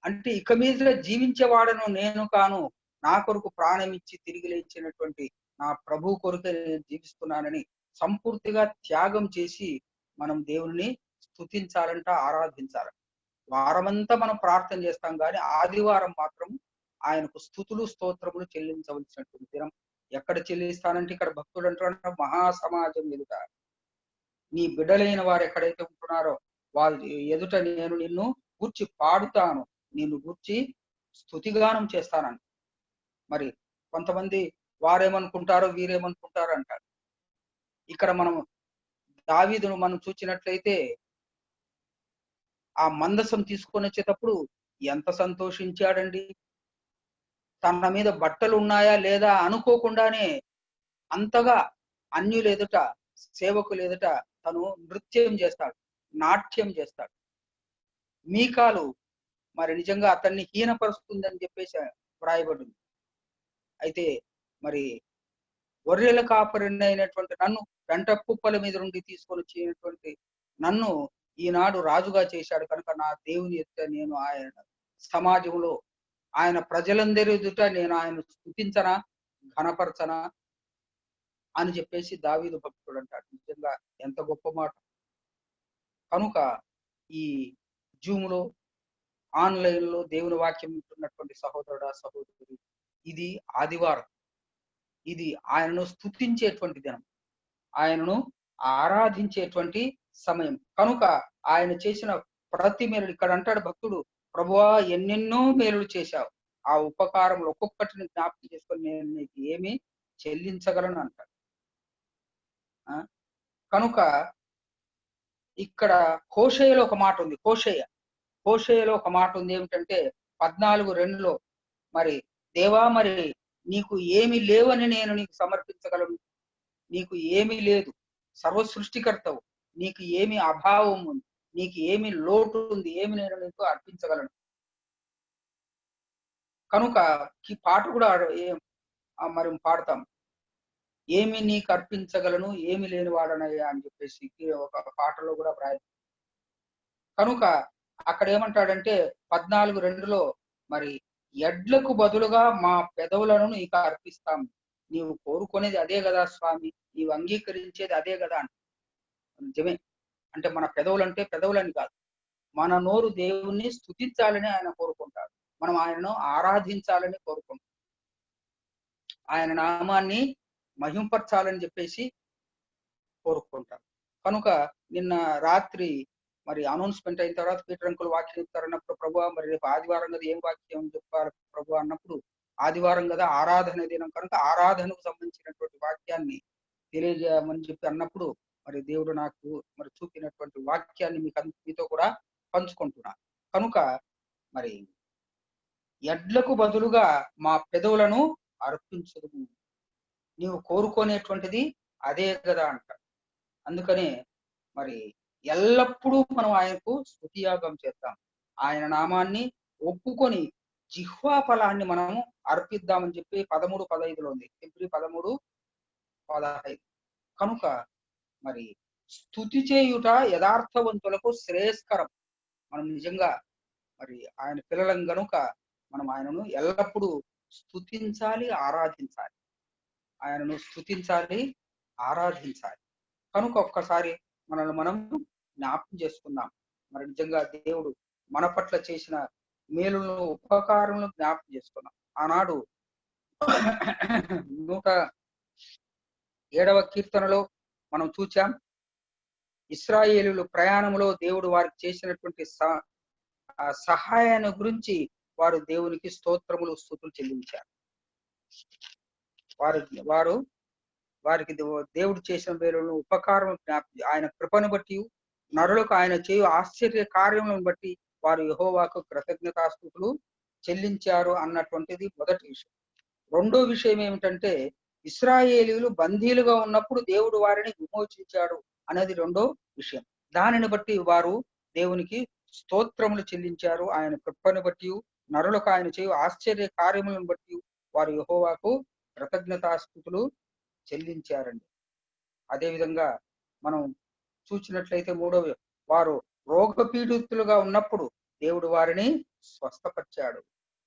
అంటే ఇక మీద జీవించేవాడను నేను కాను, నా కొరకు ప్రాణం ఇచ్చి తిరిగి లేచినటువంటి నా ప్రభు కొరకే నేను జీవిస్తున్నానని సంపూర్తిగా త్యాగం చేసి మనం దేవుని స్తుతించాలంట, ఆరాధించాలంట. వారమంతా మనం ప్రార్థన చేస్తాం కానీ ఆదివారం మాత్రం ఆయనకు స్తుతులు స్తోత్రములు చెల్లించవలసినటువంటి దినం. ఎక్కడ చెల్లిస్తానంటే ఇక్కడ భక్తుడు అంటున్నాడు, మహాసమాజం ఎదుట నీ బిడ్డలైన వారు ఎక్కడైతే ఉంటున్నారో వారి ఎదుట నేను నిన్ను గూర్చి పాడుతాను, నిన్ను గూర్చి స్తుతిగానం చేస్తానంట. మరి కొంతమంది వారేమనుకుంటారో వీరేమనుకుంటారో అంటారు. ఇక్కడ మనం దావీదును మనం చూసినట్లయితే ఆ మందసం తీసుకొని వచ్చేటప్పుడు ఎంత సంతోషించాడండి. తన మీద బట్టలు ఉన్నాయా లేదా అనుకోకుండానే అంతగా అన్యులు ఎదుట, సేవకులు ఎదుట తను నృత్యం చేస్తాడు, నాట్యం చేస్తాడు. మీకాలు మరి నిజంగా అతన్ని హీనపరుస్తుందని చెప్పేసి వ్రాయబడింది. అయితే మరి గొర్రెల కాపరిని అయినటువంటి నన్ను, పెంట కుప్పల మీద నుండి తీసుకొని వచ్చినటువంటి నన్ను ఈనాడు రాజుగా చేశాడు కనుక నా దేవుని ఎదుట నేను ఆయన సమాజంలో ఆయన ప్రజలందరి ఎదుట నేను ఆయన స్తుతించనా, ఘనపరచనా అని చెప్పేసి దావీదు భక్తుడు అంటాడు. నిజంగా ఎంత గొప్ప మాట. కనుక ఈ జూమ్ లో ఆన్లైన్ లో దేవుని వాక్యం వింటున్నటువంటి సహోదరుడా సహోదరి, ఇది ఆదివారం, ఇది ఆయనను స్తుతించేటువంటి దినం, ఆయనను ఆరాధించేటువంటి సమయం. కనుక ఆయన చేసిన ప్రతి మేలు, ఇక్కడ అంటాడు భక్తుడు, ప్రభువా ఎన్నెన్నో మేలులు చేశావు, ఆ ఉపకారంలో ఒక్కొక్కటిని జ్ఞాపకం చేసుకొని నేను నీకు ఏమి చెల్లించగలను అంటాడు. కనుక ఇక్కడ హోషేయలో ఒక మాట ఉంది, హోషేయలో ఒక మాట ఉంది ఏమిటంటే 14:2 మరి దేవా మరి నీకు ఏమి లేవని నేను నీకు సమర్పించగలను, నీకు ఏమీ లేదు, సర్వ సృష్టికర్తవు, నీకు ఏమి అభావం ఉంది, నీకు ఏమి లోటు ఉంది, ఏమి నేను నీకు అర్పించగలను. కనుక ఈ పాట కూడా మరి పాడతాం, ఏమి నీకు అర్పించగలను ఏమి లేని వాడనయ్యా అని చెప్పేసి ఒక పాటలో కూడా వ్రాయ. కనుక అక్కడ ఏమంటాడంటే 14:2 మరి ఎడ్లకు బదులుగా మా పెదవులను నీకు అర్పిస్తాం, నీవు కోరుకునేది అదే కదా స్వామి, నీవు అంగీకరించేది అదే కదా అంట. నిజమే, అంటే మన పెదవులు అంటే పెదవులని కాదు, మన నోరు దేవుణ్ణి స్తుతించాలని ఆయన కోరుకుంటాడు, మనం ఆయనను ఆరాధించాలని కోరుకుంటాం, ఆయన నామాన్ని మహింపరచాలని చెప్పేసి కోరుకుంటారు. కనుక నిన్న రాత్రి మరి అనౌన్స్మెంట్ అయిన తర్వాత పీటర్ అంకుల్ వాక్యం చెప్తారన్నప్పుడు, ప్రభు మరి రేపు ఆదివారం కదా ఏం వాక్యం చెప్పారు ప్రభు అన్నప్పుడు, ఆదివారం కదా ఆరాధన దినం కనుక ఆరాధనకు సంబంధించినటువంటి వాక్యాన్ని తెలియజేయమని చెప్పి అన్నప్పుడు మరి దేవుడు నాకు మరి చూపినటువంటి వాక్యాన్ని మీతో కూడా పంచుకుంటున్నాను. కనుక మరి ఎడ్లకు బదులుగా మా పెదవులను అర్పించదు, నీవు కోరుకునేటువంటిది అదే కదా అంట. అందుకనే మరి ఎల్లప్పుడూ మనం ఆయనకు స్తుతియాగం చేద్దాం, ఆయన నామాన్ని ఒప్పుకొని జిహ్వా ఫలాన్ని మనము అర్పిద్దామని చెప్పి 13:15 ఉంది, ఫిబ్రవరి 13:15. కనుక మరి స్తుతి చేయుట యథార్థవంతులకు శ్రేయస్కరం. మనం నిజంగా మరి ఆయన పిల్లలం కనుక మనం ఆయనను ఎల్లప్పుడూ స్తుతించాలి, ఆరాధించాలి, ఆయనను స్తుతించాలి, ఆరాధించాలి. కనుక ఒక్కసారి మనల్ని మనం జ్ఞాపకం చేసుకుందాం. మరి నిజంగా దేవుడు మన పట్ల చేసిన మేలులను ఉపకారములను జ్ఞాపకం చేసుకున్నాం. ఆనాడు 107వ కీర్తనలో మనం చూచాం, ఇశ్రాయేలీయులు ప్రయాణంలో దేవుడు వారికి చేసినటువంటి సహాయాన్ని గురించి వారు దేవునికి స్తోత్రములు స్తుతులు చెల్లించారు. వారు వారికి దేవుడు చేసిన మేలులను ఉపకారం ఆయన కృపను బట్టి నరులకు ఆయన చేయు ఆశ్చర్య కార్యములను బట్టి వారు యెహోవాకు కృతజ్ఞతాస్తుతులు చెల్లించారు అన్నటువంటిది మొదటి విషయం. రెండో విషయం ఏమిటంటే ఇశ్రాయేలీయులు బందీలుగా ఉన్నప్పుడు దేవుడు వారిని విమోచించాడు అనేది రెండో విషయం. దానిని బట్టి వారు దేవునికి స్తోత్రములు చెల్లించారు. ఆయన కృపను బట్టి నరులకు ఆయన చేయు ఆశ్చర్య కార్యములను బట్టి వారు యెహోవాకు కృతజ్ఞతాస్తుతులు చెల్లించారండి. అదేవిధంగా మనం చూసినట్లయితే మూడవ, వారు రోగపీడితులుగా ఉన్నప్పుడు దేవుడు వారిని స్వస్థపరిచాడు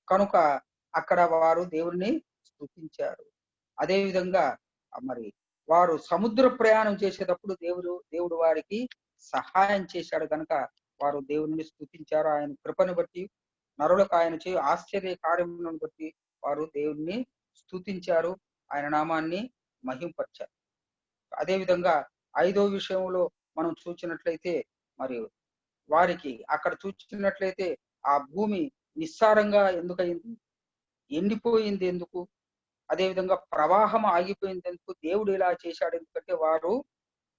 కనుక అక్కడ వారు దేవుడిని స్తుతించారు. అదేవిధంగా మరి వారు సముద్ర ప్రయాణం చేసేటప్పుడు దేవుడు వారికి సహాయం చేశాడు కనుక వారు దేవుని స్తుతించారు. ఆయన కృపను బట్టి నరులకు ఆయన చేయు ఆశ్చర్య కార్యములను బట్టి వారు దేవుణ్ణి స్తుతించారు, ఆయన నామాన్ని మహింపరిచారు. అదేవిధంగా ఐదో విషయంలో మనం చూసినట్లయితే మరి వారికి అక్కడ చూసినట్లయితే ఆ భూమి నిస్సారంగా ఎందుకయింది, ఎండిపోయింది ఎందుకు, అదేవిధంగా ప్రవాహం ఆగిపోయింది ఎందుకు, దేవుడు ఇలా చేశాడు ఎందుకంటే వారు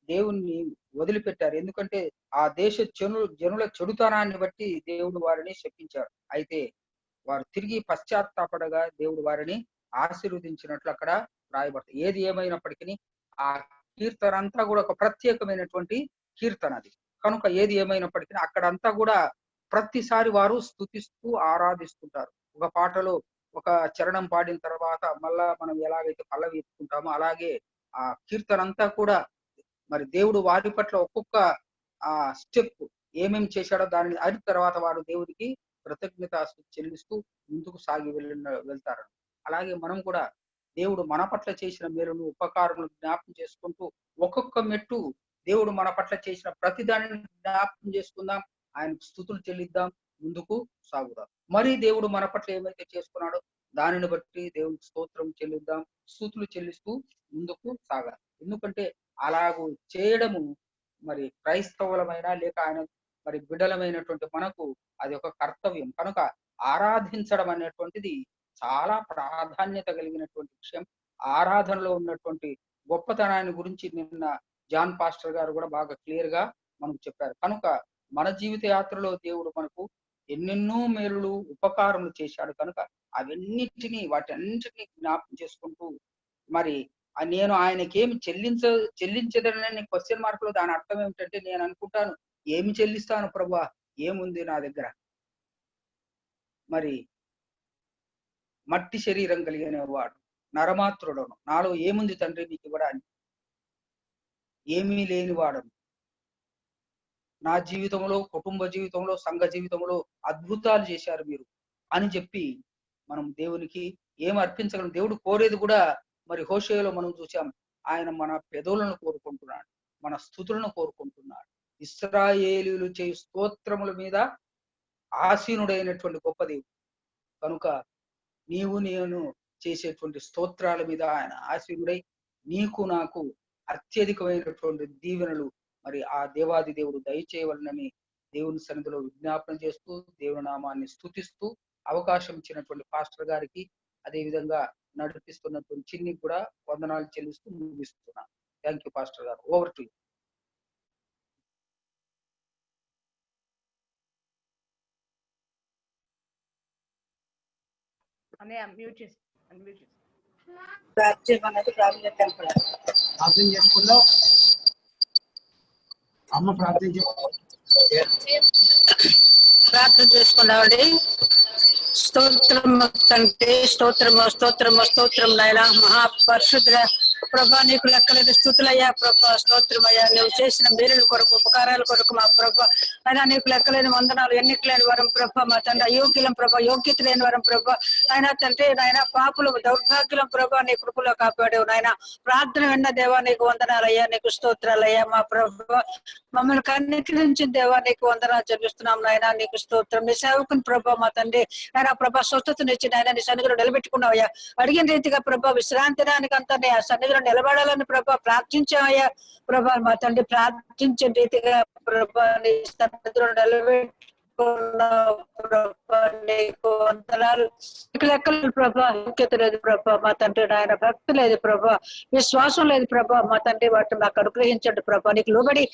దేవుణ్ణి వదిలిపెట్టారు. ఎందుకంటే ఆ దేశ జనుల చెడుతనాన్ని బట్టి దేవుడు వారిని శపించారు. అయితే వారు తిరిగి పశ్చాత్తాపడగా దేవుడు వారిని ఆశీర్వదించినట్లు అక్కడ రాయబడుతుంది. ఏది ఏమైనప్పటికీ ఆ కీర్తన అంతా కూడా ఒక ప్రత్యేకమైనటువంటి కీర్తన అది కనుక ఏది ఏమైనప్పటికీ అక్కడంతా కూడా ప్రతిసారి వారు స్తుతిస్తూ ఆరాధిస్తుంటారు. ఒక పాటలో ఒక చరణం పాడిన తర్వాత మళ్ళా మనం ఎలాగైతే పల్లవి ఎత్తుకుంటామో అలాగే ఆ కీర్తన అంతా కూడా మరి దేవుడు వారి పట్ల ఒక్కొక్క ఆ స్టెప్ ఏమేమి చేశాడో దానిని అయిన తర్వాత వారు దేవుడికి కృతజ్ఞత చెల్లిస్తూ ముందుకు సాగి వెళ్తారు. అలాగే మనం కూడా దేవుడు మన పట్ల చేసిన మేలును ఉపకారములు జ్ఞాపకం చేసుకుంటూ ఒక్కొక్క మెట్టు దేవుడు మన పట్ల చేసిన ప్రతి దానిని జ్ఞాపకం చేసుకుందాం, ఆయనకు స్తుతులు చెల్లిద్దాం, ముందుకు సాగుదాం. మరి దేవుడు మన పట్ల ఏమైతే చేసుకున్నాడో దానిని బట్టి దేవునికి స్తోత్రం చెల్లిద్దాం, స్తుతులు చెల్లిస్తూ ముందుకు సాగాలి. ఎందుకంటే అలాగూ చేయడము మరి క్రైస్తవులమైన లేక ఆయన మరి బిడ్డలమైనటువంటి మనకు అది ఒక కర్తవ్యం కనుక ఆరాధించడం అనేటువంటిది చాలా ప్రాధాన్యత కలిగినటువంటి విషయం. ఆరాధనలో ఉన్నటువంటి గొప్పతనాన్ని గురించి నిన్న జాన్ పాస్టర్ గారు కూడా బాగా క్లియర్ గా మనకు చెప్పారు. కనుక మన జీవిత యాత్రలో దేవుడు మనకు ఎన్నెన్నో మేలులు ఉపకారములు చేశాడు కనుక వాటన్నిటినీ జ్ఞాపకం చేసుకుంటూ మరి నేను ఆయనకేమి చెల్లించదనని క్వశ్చన్ మార్క్ లో దాని అర్థం ఏమిటంటే నేను అనుకుంటాను ఏమి చెల్లిస్తాను ప్రభువా, ఏముంది నా దగ్గర, మరి మట్టి శరీరం కలిగిన వాడు నరమాత్రుడను, నాలో ఏముంది తండ్రి నీకు ఇవ్వడానికి, ఏమీ లేని వాడను, నా జీవితంలో కుటుంబ జీవితంలో సంఘ జీవితంలో అద్భుతాలు చేశారు మీరు అని చెప్పి మనం దేవునికి ఏం అర్పించగలం. దేవుడు కోరేది కూడా మరి హోషేయలో మనం చూసాం, ఆయన మన పెదవులను కోరుకుంటున్నాడు, మన స్తుతులను కోరుకుంటున్నాడు. ఇశ్రాయేలీయులు చేయు స్తోత్రముల మీద ఆసీనుడైనటువంటి గొప్ప దేవుడు కనుక నీవు నేను చేసేటువంటి స్తోత్రాల మీద ఆయన ఆసీనుడై నీకు నాకు అత్యధికమైనటువంటి దీవెనలు మరి ఆ దేవాది దేవుడు దయచేయవలనని దేవుని సన్నిధిలో విజ్ఞాపన చేస్తూ దేవుని నామాన్ని స్తుతిస్తూ అవకాశం ఇచ్చినటువంటి పాస్టర్ గారికి అదే విధంగా నడిపిస్తున్నటువంటి చిన్ని కూడా వందనాలు చెల్లిస్తూ ముగిస్తున్నాను. థ్యాంక్ యూ పాస్టర్ గారు. Over to you. ప్రార్థన చేసుకుందాం. అమ్మ ప్రార్థన చేసుకున్నామండి. స్తోత్రం తండ్రి, స్తోత్రము స్తోత్రము స్తోత్రం నాయన. మహాపరిశుద్ధ ప్రభా నీకు లెక్కలేని స్థుతులయ్యా ప్రభా, స్తోత్రమయ్యా. నువ్వు చేసిన మేలుల కొరకు ఉపకారాల కొరకు మా ప్రభా అయినా నీకు లెక్కలేని వందనాలు, ఎన్నిక లేని వరం ప్రభా మా తండ్రి. అయోగ్యులం ప్రభా, యోగ్యత లేని వరం ప్రభా అయినా తండ్రి నాయన. పాపులు దౌర్భాగ్యులం ప్రభా నీ కృపలో కాపాడేవు నాయన. ప్రార్థన విన్న దేవా నీకు వందనాలయ్యా, నీకు స్తోత్రాలయ్యా మా ప్రభా. మమ్మల్ని కనికరించిన దేవా నీకు వందనాలు చెల్లిస్తున్నాం నాయన, నీకు స్తోత్రం. నీ సేవకుని ప్రభా మా తండ్రి ఆయన ప్రభా స్వస్థతనిచ్చి నాయన నీ సన్నిధిలో నిలబెట్టుకున్నావయ్యా. అడిగిన రీతిగా ప్రభా విశ్రాంతిదానికి అంతా నీ సన్నిధిలో నిలబడాలని ప్రభా ప్రార్థించావయ్యా ప్రభా మా తండ్రి. ప్రార్థించిన రీతిగా ప్రభా నీ సన్నిధిలో ప్రభా నీకు వందనాలు. లెక్కలు ప్రభా, ఐక్యత లేదు ప్రభా మా తండ్రి నాయన, భక్తి లేదు ప్రభా, విశ్వాసం లేదు ప్రభా మా తండ్రి, వాటిని మాకు అనుగ్రహించండి ప్రభా. నీకు లోబడి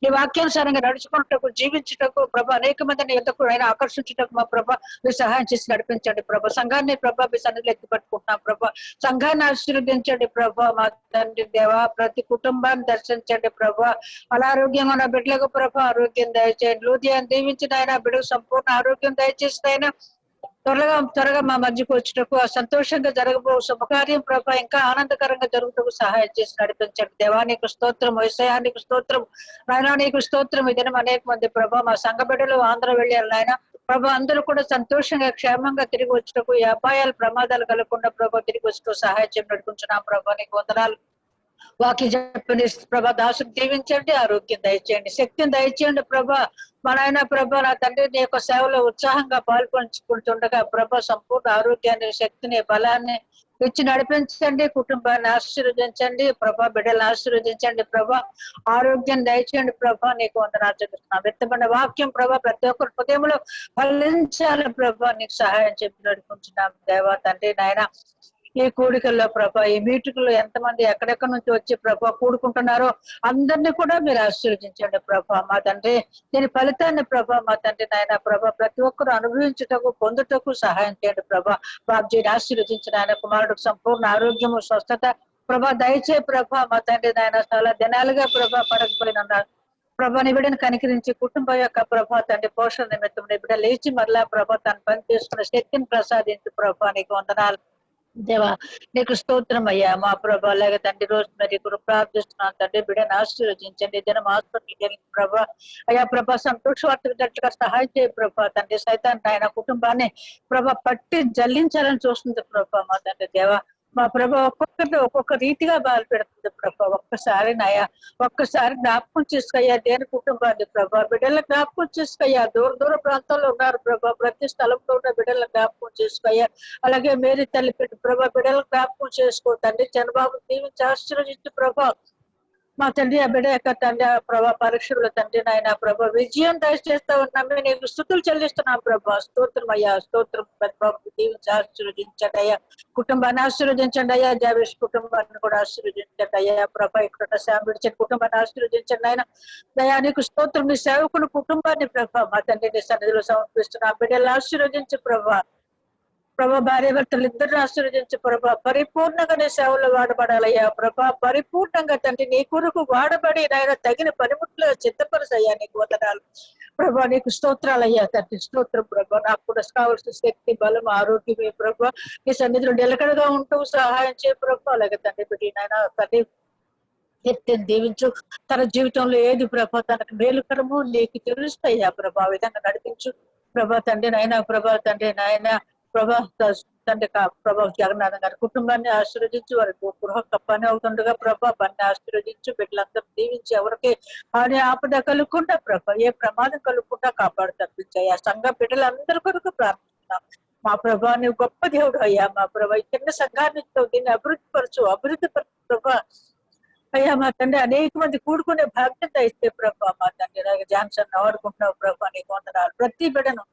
నీ వాక్యానుసారంగా నడుచుకుంటకు, జీవించుటకు ప్రభా, అనేక మందిని ఎందుకు అయినా ఆకర్షించుటకు మా ప్రభా మీరు సహాయం చేసి నడిపించండి ప్రభా. సంఘాన్ని ప్రభా మీ సన్నిధిలో ఎత్తి పట్టుకుంటున్నాం ప్రభా. సంఘాన్ని ఆశీర్వదించండి ప్రభా మా తండ్రి దేవా. ప్రతి కుటుంబాన్ని దర్శించండి ప్రభా. అనారోగ్యం ఉన్న బిడ్డలకు ప్రభా ఆరోగ్యం దయచేయండి. హృదయాన్ని దీవించిన ఆయన బిడ్డకు సంపూర్ణ ఆరోగ్యం దయచేసిన ఆయన త్వరగా మా మధ్యకు వచ్చుటకు, సంతోషంగా జరగబో శుభకార్యం ప్రభా ఇంకా ఆనందకరంగా జరుగుటకు సహాయం చేసి నడిపించండి దేవా. నీకు స్తోత్రం, వైసయానికి స్తోత్రం నాయన, నీకు స్తోత్రం. ఈ దినం అనేక మంది ప్రభా మా సంఘ బిడ్డలు ఆంధ్ర వెళ్ళారు నాయన ప్రభా. అందరూ కూడా సంతోషంగా క్షేమంగా తిరిగి వచ్చుటకు, ఈ అపాయాలు ప్రమాదాలు కలగకుండా ప్రభా తిరిగి వచ్చుటకు సహాయం చేసి నడిపించున్నాం ప్రభా. నీకు వందనాలు. వాక్యం చెప్పండి ప్రభా. దాసుకు దీవించండి, ఆరోగ్యం దయచేయండి, శక్తిని దయచేయండి ప్రభా. మా నాయన ప్రభా నా తండ్రి నీ యొక్క సేవలో ఉత్సాహంగా పాల్పంచుకుంటుండగా ప్రభా సంపూర్ణ ఆరోగ్యాన్ని, శక్తిని, బలాన్ని ఇచ్చి నడిపించండి. కుటుంబాన్ని ఆశీర్వదించండి ప్రభా. బిడ్డలను ఆశీర్వదించండి ప్రభా. ఆరోగ్యం దయచేయండి ప్రభా. నీకు వందనాలు చెల్లిస్తున్నాం. వ్యక్తపడిన వాక్యం ప్రభా ప్రతి ఒక్కరి హృదయంలో ఫలించాలి ప్రభా. నీకు సహాయం చెప్పి నడుపుకుంటున్నాం దేవా తండ్రి నాయన. ఈ కూడికల్లో ప్రభా, ఈ మీటింగ్లో ఎంతమంది ఎక్కడెక్కడి నుంచి వచ్చి ప్రభా కూడుకుంటున్నారో అందరినీ కూడా మీరు ఆశీర్వదించండి ప్రభా మా తండ్రి. దీని ఫలితాన్ని ప్రభా మా తండ్రి నాయన ప్రభా ప్రతి ఒక్కరు అనుభవించుటకు, పొందుటకు సహాయం చేయండి ప్రభా. బాబ్జీని ఆశీర్వదించిన ఆయన కుమారుడికి సంపూర్ణ ఆరోగ్యము, స్వస్థత ప్రభా దయచే ప్రభా మా తండ్రి నాయన. చాలా దినాలుగా ప్రభా పడకపోయినా ప్రభా నీ బిడ్డను కనికరించి కుటుంబం యొక్క ప్రభా తండ్రి పోషణ నిమిత్తం నీ బిడ్డ లేచి మరలా ప్రభా తను పని చేసుకున్న శక్తిని ప్రసాదించు ప్రభా. నీకు వందనాలు దేవా. నీకు స్తోత్రం అయ్యా మా ప్రభా. అలాగే తండ్రి రోజు మరి ఇప్పుడు ప్రార్థిస్తున్నాను తండ్రి, బిడ్డను ఆశీర్వదించండి. దినం హాస్పిటల్కి వెళ్ళిన ప్రభా అయ్యా ప్రభా సంతోషవార్తగా సహాయం చేయ ప్రభా తండ్రి. సైతాన్ ఆయన కుటుంబాన్ని ప్రభా పట్టి జల్లించాలని చూస్తుంది ప్రభా మా తండ్రి దేవా. మా ప్రభా ఒక్కొక్కటి ఒక్కొక్క రీతిగా బాధ పెడుతుంది ప్రభా. ఒక్కసారి జ్ఞాపకం చేసుకయ్యా దేని కుటుంబాన్ని ప్రభా. బిడ్డల జ్ఞాపకం చేసుకయ్యా. దూర ప్రాంతాల్లో ఉన్నారు ప్రభా. ప్రతి స్థలంలో ఉన్న బిడ్డల జ్ఞాపకం చేసుకోయ్యా. అలాగే మేరీ తల్లి ప్రభా బిడ్డల జ్ఞాపకం చేసుకో తండ్రి. చంద్రబాబు దీవించి ఆశీర్వదించు ప్రభా మా తండ్రి. ఆ బిడ్డ యొక్క తండ్రి ప్రభా పరీక్షలు తండ్రి నాయన ప్రభా విజయం దయచేస్తా ఉన్నామే. నీకు స్తుతులు చెల్లిస్తున్నాం ప్రభా. స్తోత్రం అయ్యా, స్తోత్రం. బాబు దీవించి ఆశీర్వదించండి అయ్యా. కుటుంబాన్ని ఆశీర్వదించండి అయ్యా. జావేష్ కుటుంబాన్ని కూడా ఆశీర్వదించండి అయ్యా ప్రభా. ఇక్కడ శామ్ విడిచిన కుటుంబాన్ని ఆశీర్వదించండి ఆయన దయా. నీకు స్తోత్రం. నీ సేవకుని కుటుంబాన్ని ప్రభా మా తండ్రి నీ సన్నిధిలో సమర్పిస్తున్నా. బిడ్డలు ఆశీర్వదించు ప్రభా. ప్రభా భార్య భర్తలు ఇద్దరిని ఆశీర్వదించు ప్రభా. పరిపూర్ణంగా నీ సేవలో వాడబడాలయ్యా ప్రభా. పరిపూర్ణంగా తండ్రి నీ కొరకు వాడబడి నాయన తగిన పనిముట్లు చిత్తపరచయ్యా. నీకు వందనాలు ప్రభా. నీకు స్తోత్రాలయ్యా తండ్రి. స్తోత్రం ప్రభా. నాకు కూడా కావాల్సిన శక్తి, బలం, ఆరోగ్యమే ప్రభా. నీ సన్నిధిలో నిలకడగా ఉంటూ సహాయం చేయ ప్రభా. అలాగే తండ్రి బిడ్డ నాయన తండ్రి ఎత్తిని దీవించు. తన జీవితంలో ఏది ప్రభా తనకు మేలుకరము నీకు తెలుస్తాయ్యా ప్రభా. ఆ విధంగా నడిపించు ప్రభా తండ్రి నాయన. ప్రభా తండ్రి నాయన ప్రభా తండ్రి ప్రభా జగన్నాథం గారి కుటుంబాన్ని ఆశీర్వదించి వారికి గృహ పని అవుతుండగా ప్రభా పని ఆశీర్వదించు. బిడ్డలందరూ దీవించి ఎవరికి అని ఆపద కలుగుకుండా ప్రభా ఏ ప్రమాదం కలుగుకుండా కాపాడు తప్పించాయి. ఆ సంఘ బిడ్డలందరి కొరకు ప్రార్థిస్తున్నాం మా ప్రభా. నువ్వు గొప్ప దేవుడు అయ్యా మా ప్రభా. ఈ చిన్న సంఘాన్ని దీన్ని అభివృద్ధి పరచు ప్రభా అయ్యా మా తండ్రి. అనేక మంది కూడుకునే బాధ్యత ఇస్తే ప్రభా మా తండ్రి. అలాగే జాన్సన్ ఆడుకుంటున్నావు ప్రభా. నీకు వందనాలు. ప్రతి బిడ్డను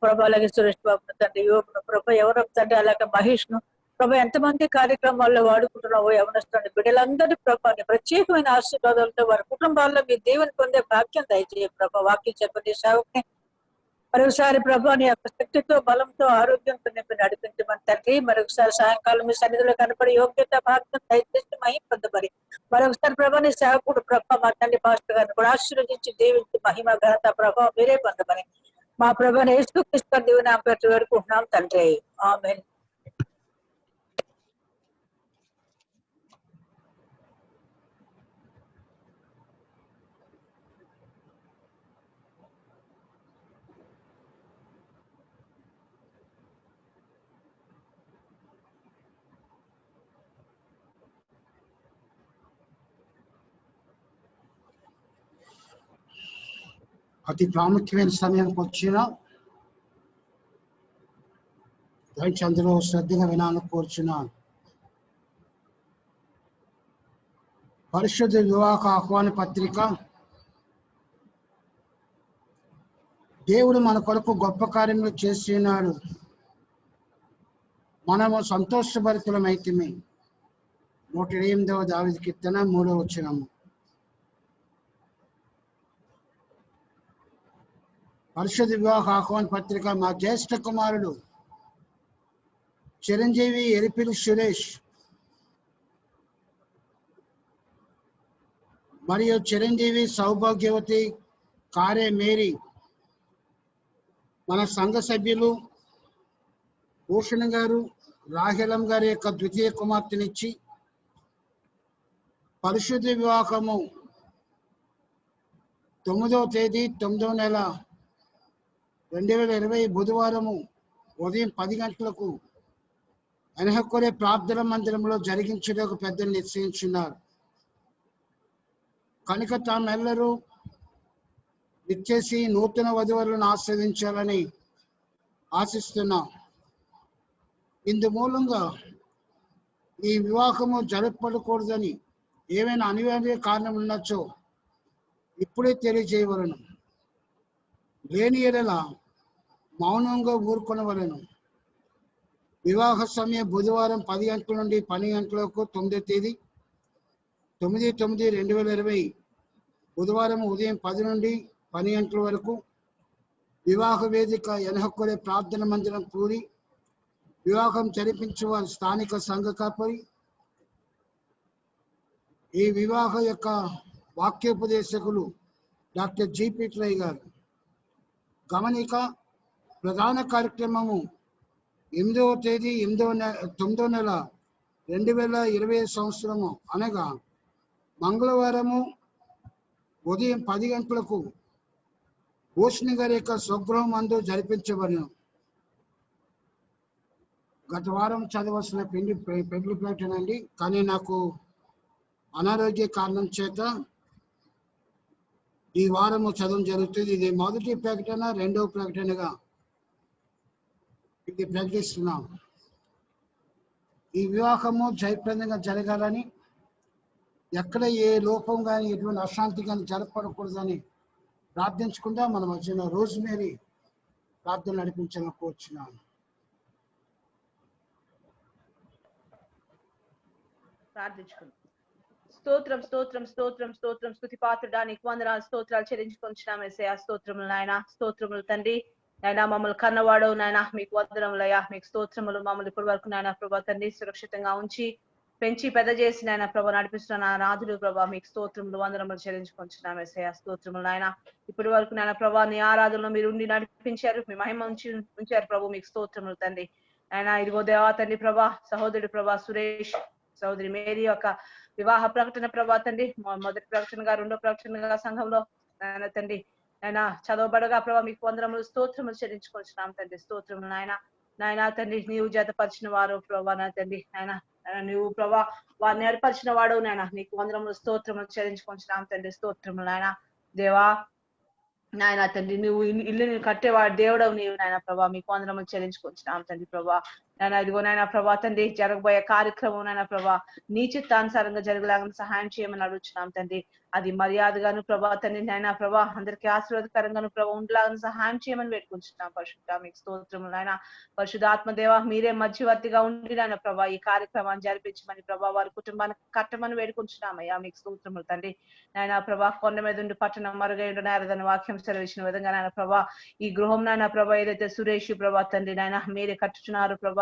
ప్రభా. అలాగే సురేష్ బాబు తండ్రి, యువకును ప్రభా, ఎవరో తండ్రి, అలాగే మహేష్ ను ప్రభా. ఎంతమంది కార్యక్రమాల్లో వాడుకుంటున్నావో యవనస్తుని బిడ్డలందరి ప్రభాని ప్రత్యేకమైన ఆశీర్వాదాలతో వారి కుటుంబాల్లో మీ దేవుని పొందే భాగ్యం దయచేయ ప్రభా. వాక్యం చెప్పండి సేవకుని మరొకసారి ప్రభా నీ యొక్క శక్తితో, బలంతో, ఆరోగ్యంతో నింపి నడిపించమని తండ్రి. మరొకసారి సాయంకాలం మీ సన్నిధిలో కనపడి యోగ్యత భాగ్యం దయచేసి మహిమ పొందమని మరొకసారి ప్రభా నీ సేవకుడు ప్రభా మా తండ్రి పాస్టర్ గారిని కూడా ఆశీర్వదించి దీవించి మహిమ ఘనత ప్రభావం మీరే పొందమని మా ప్రభాని యేసుక్రీస్తు దేవుని నామమున పేరు వేడుకుంటున్నాం తండ్రి. ఆమేన్. అతి ప్రాముఖ్యమైన సమయానికి వచ్చిన దయచేసి శ్రద్ధగా వినాలని కోరుచున్నాను. పరిశుద్ధ వివాహ ఆహ్వాన పత్రిక దేవుడు మన కొరకు గొప్ప కార్యములు చేసి ఉన్నాడు, మనము సంతోషభరితులమైతిమి. 108వ దావీదు కీర్తన 3వ వచనము. పరిశుద్ధ వివాహ ఆహ్వాన పత్రిక. మా జ్యేష్ఠ కుమారుడు చిరంజీవి ఎరిపిలి సురేష్ మరియు చిరంజీవి సౌభాగ్యవతి కారే మేరీ మన సంఘ సభ్యులు భూషణ్ గారు రాహెలం గారి యొక్క ద్వితీయ కుమార్తెనిచ్చి పరిశుద్ధ వివాహము 9వ తేదీ 9వ నెల 2020 బుధవారము ఉదయం 10 గంటలకు ఎనహకొరే ప్రార్థన మందిరంలో జరిగించడానికి పెద్దలు నిశ్చయించున్నారు. కనుక తామెల్లరూ విచ్చేసి నూతన వధువరులను ఆస్వాదించాలని ఆశిస్తున్నాం. ఇందు మూలంగా ఈ వివాహము జరపబడకూడదని ఏమైనా అనివార్య కారణం ఉండొచ్చో ఇప్పుడే తెలియజేయవలను. లేని ఎడల మౌనంగా ఊరుకొనవలను. వివాహ సమయం బుధవారం 10 గంటల నుండి 12 గంటలకు 9వ తేదీ 9/9/2020 బుధవారం ఉదయం 10 నుండి 12 గంటల వరకు వివాహ వేదిక ఎనహకొరే ప్రార్థన మందిరం పూరి. వివాహం జరిపించే వారి స్థానిక సంఘ కాపరి. ఈ వివాహ యొక్క వాక్యోపదేశకులు డాక్టర్ జి పీట్రయ్య గారు. గమనిక, ప్రధాన కార్యక్రమము 8వ తేదీ 9వ నెల 2020 సంవత్సరము అనగా మంగళవారము ఉదయం 10 గంటలకు భూషణ్ గారి యొక్క స్వగృహం అందు జరిపించబడిన. గత వారం చదవాల్సిన పెళ్లి ప్రకటన అండి, కానీ నాకు అనారోగ్య కారణం చేత ఈ వారము చదవడం జరుగుతుంది. ఇది మొదటి ప్రకటన, 2వ ప్రకటనగా ఇది ప్రకటిస్తున్నాం. ఈ వివాహము జయప్రదంగా జరగాలని, ఎక్కడ ఏ లోపం కానీ ఎటువంటి అశాంతి కానీ జరపడకూడదని ప్రార్థించకుండా మన మధ్యన రోజ్మేరీ ప్రార్థన నడిపించాలని కోరుచున్నాను. ప్రార్థించుకుందాం. స్తోత్రం స్తోత్రం స్తోత్రం స్తోత్రం స్తుతి పాత్రుడా, నీకు వందనాలు స్తోత్రాలు చెల్లించుకొంచున్నాం యేసయ్యా. స్తోత్రములు నాయన, స్తోత్రములు తండ్రి. నాయన మమ్మల్ని కన్నవాడవు నాయన, మీకు వందనములయ్యా, మీకు స్తోత్రములు. మమ్మల్ని ఇప్పటి వరకు నాయన ప్రభా తండ్రి సురక్షితంగా ఉంచి పెంచి పెద్ద చేసి నాయన ప్రభా నడిపిస్తున్న నాథుడు ప్రభా, మీకు స్తోత్రములు వందనములు చెల్లించుకొంచున్నాం యేసయ్యా. స్తోత్రములు నాయన, ఇప్పటి వరకు నాయన ప్రభా నీ ఆరాధనలో మీరు ఉండి నడిపించారు, మీ మహిమ ఉంచారు ప్రభు, మీకు స్తోత్రములు తండ్రి. ఆయన ఇదిగో దేవా తండ్రి ప్రభా, సహోదరుడు ప్రభా సురేష్, సహోదరి మేరీ యొక్క వివాహ ప్రకటన ప్రభా తండ్రి, మొదటి ప్రకటనగా 2వ ప్రకటనగా సంఘంలో ఆయన తండ్రి ఆయన చదవబడగా ప్రభా, మీకు వందనములు స్తోత్రములు చెల్లించుకొంచున్నాం తండ్రి. స్తోత్రములు నాయన తండ్రి, నీవు జతపరిచిన వారు ప్రభా నా తండ్రి, ఆయన నువ్వు ప్రభా వారిని ఏర్పరిచిన వాడు నాయన, నీకు వందనములు స్తోత్రములు చెల్లించుకొంచున్నాం తండ్రి. స్తోత్రములు నాయన దేవా నాయన తండ్రి, నువ్వు ఇల్లుని కట్టేవాడు దేవుడవు నీవు నాయన ప్రభా, మీకు వందనములు చెల్లించుకొంచున్నాం తండ్రి ప్రభా. నాయన ఇదిగో నాయన ప్రభా తండ్రి, జరగబోయే కార్యక్రమం నాయన ప్రభా నీ చిత్తానుసారంగా జరగలాగా సహాయం చేయమని అడుగుతున్నాం తండ్రి. అది మర్యాదగాను ప్రభా తండ్రి నాయన ప్రభా అందరికీ ఆశీర్వాదకరంగాను ప్రభా ఉండలాగా సహాయం చేయమని వేడుకుంటున్నాం పరిశుద్ధ, మీకు స్తోత్రములు నాయన. పరిశుద్ధాత్మదేవ మీరే మధ్యవర్తిగా ఉండి నాయన ప్రభా ఈ కార్యక్రమాన్ని జరిపించమని ప్రభా వారి కుటుంబాన్ని కట్టమని వేడుకుంటున్నామయ్యా, మీకు స్తోత్రములు తండ్రి. నాయన ప్రభా కొండ మీద ఉండి పట్టణం మరుగైండు నారదని వాక్యం సెలవిచ్చిన విధంగా నాయన ప్రభా ఈ గృహం నాయన ప్రభా ఏదైతే సురేష్ ప్రభా తండ్రి నాయన మీరే కట్టుచున్నారు ప్రభా,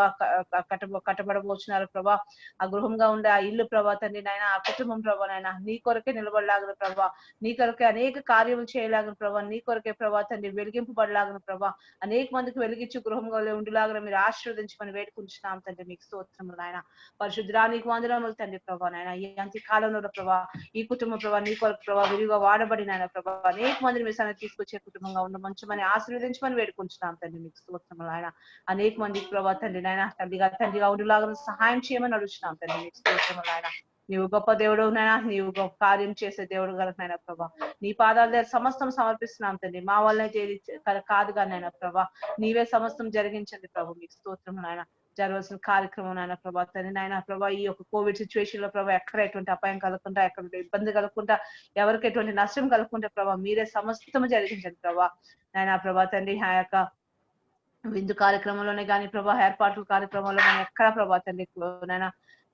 కట్టబడబోచున్నారు ప్రభా, ఆ గృహంగా ఉండే ఆ ఇల్లు ప్రభా తండ్రి నాయన, ఆ కుటుంబం ప్రభా నాయన నీ కొరకే నిలబడలాగను ప్రభా, నీ కొరకే అనేక కార్యములు చేయలాగను ప్రభా, నీ కొరకే ప్రభా తండ్రి వెలిగింపబడలాగను ప్రభా, అనేక మందికి వెలిగించి గృహంగా ఉండిలాగా మీరు ఆశీర్వదించమని వేడుకుంటున్నాం తండ్రి, మీకు స్తోత్రములు నాయన. పరిశుద్ధుడా నీకు వందనములు తండ్రి ప్రభా నాయన, ఈ అంత్య కాలంలో ప్రభా ఈ కుటుంబం ప్రభా నీ కొరకు ప్రభా విరిగా వాడబడి నాయన ప్రభా అనేక మందిని మీ సన్నిధికి తీసుకొచ్చే కుటుంబంగా ఉండమంచమని ఆశీర్వదించమని వేడుకుంటున్నాం తండ్రి, మీకు స్తోత్రములు నాయన. అనేక మందికి ప్రభా తండ్రి నాయన తండ్రిగా ఉండిలాగా సహాయం చేయమని అడుగుతున్నాం తండ్రి, మీకు స్తోత్రములు నాయన. నీవు గొప్ప దేవుడు నాయన, నీవు గొప్ప కార్యం చేసే దేవుడు గల నాయన ప్రభా, నీ పాదాల దగ్గర సమస్తం సమర్పిస్తున్నాం తండ్రి. మా వల్ల కాదుగా నాయన ప్రభా, నీవే సమస్తం జరిగించండి ప్రభు, మీకు స్తోత్రం నాయన. జరగాల్సిన కార్యక్రమం నాయన ప్రభా తండ్రి. నాయన ప్రభా ఈ యొక్క కోవిడ్ సిచ్యువేషన్ లో ప్రభా ఎక్కడ ఎటువంటి అపాయం కలగకుండా, ఎక్కడ ఇబ్బంది కలగకుండా, ఎవరికి ఎటువంటి నష్టం కలగకుండా ప్రభా మీరే సమస్తము జరిగించండి ప్రభా నాయన ప్రభా తండ్రి. ఆ యొక్క విందు కార్యక్రమంలోనే కానీ ప్రభా, ఏర్పాట్ల కార్యక్రమంలో కానీ ఎక్కడ ప్రభా తండ్రి నాయన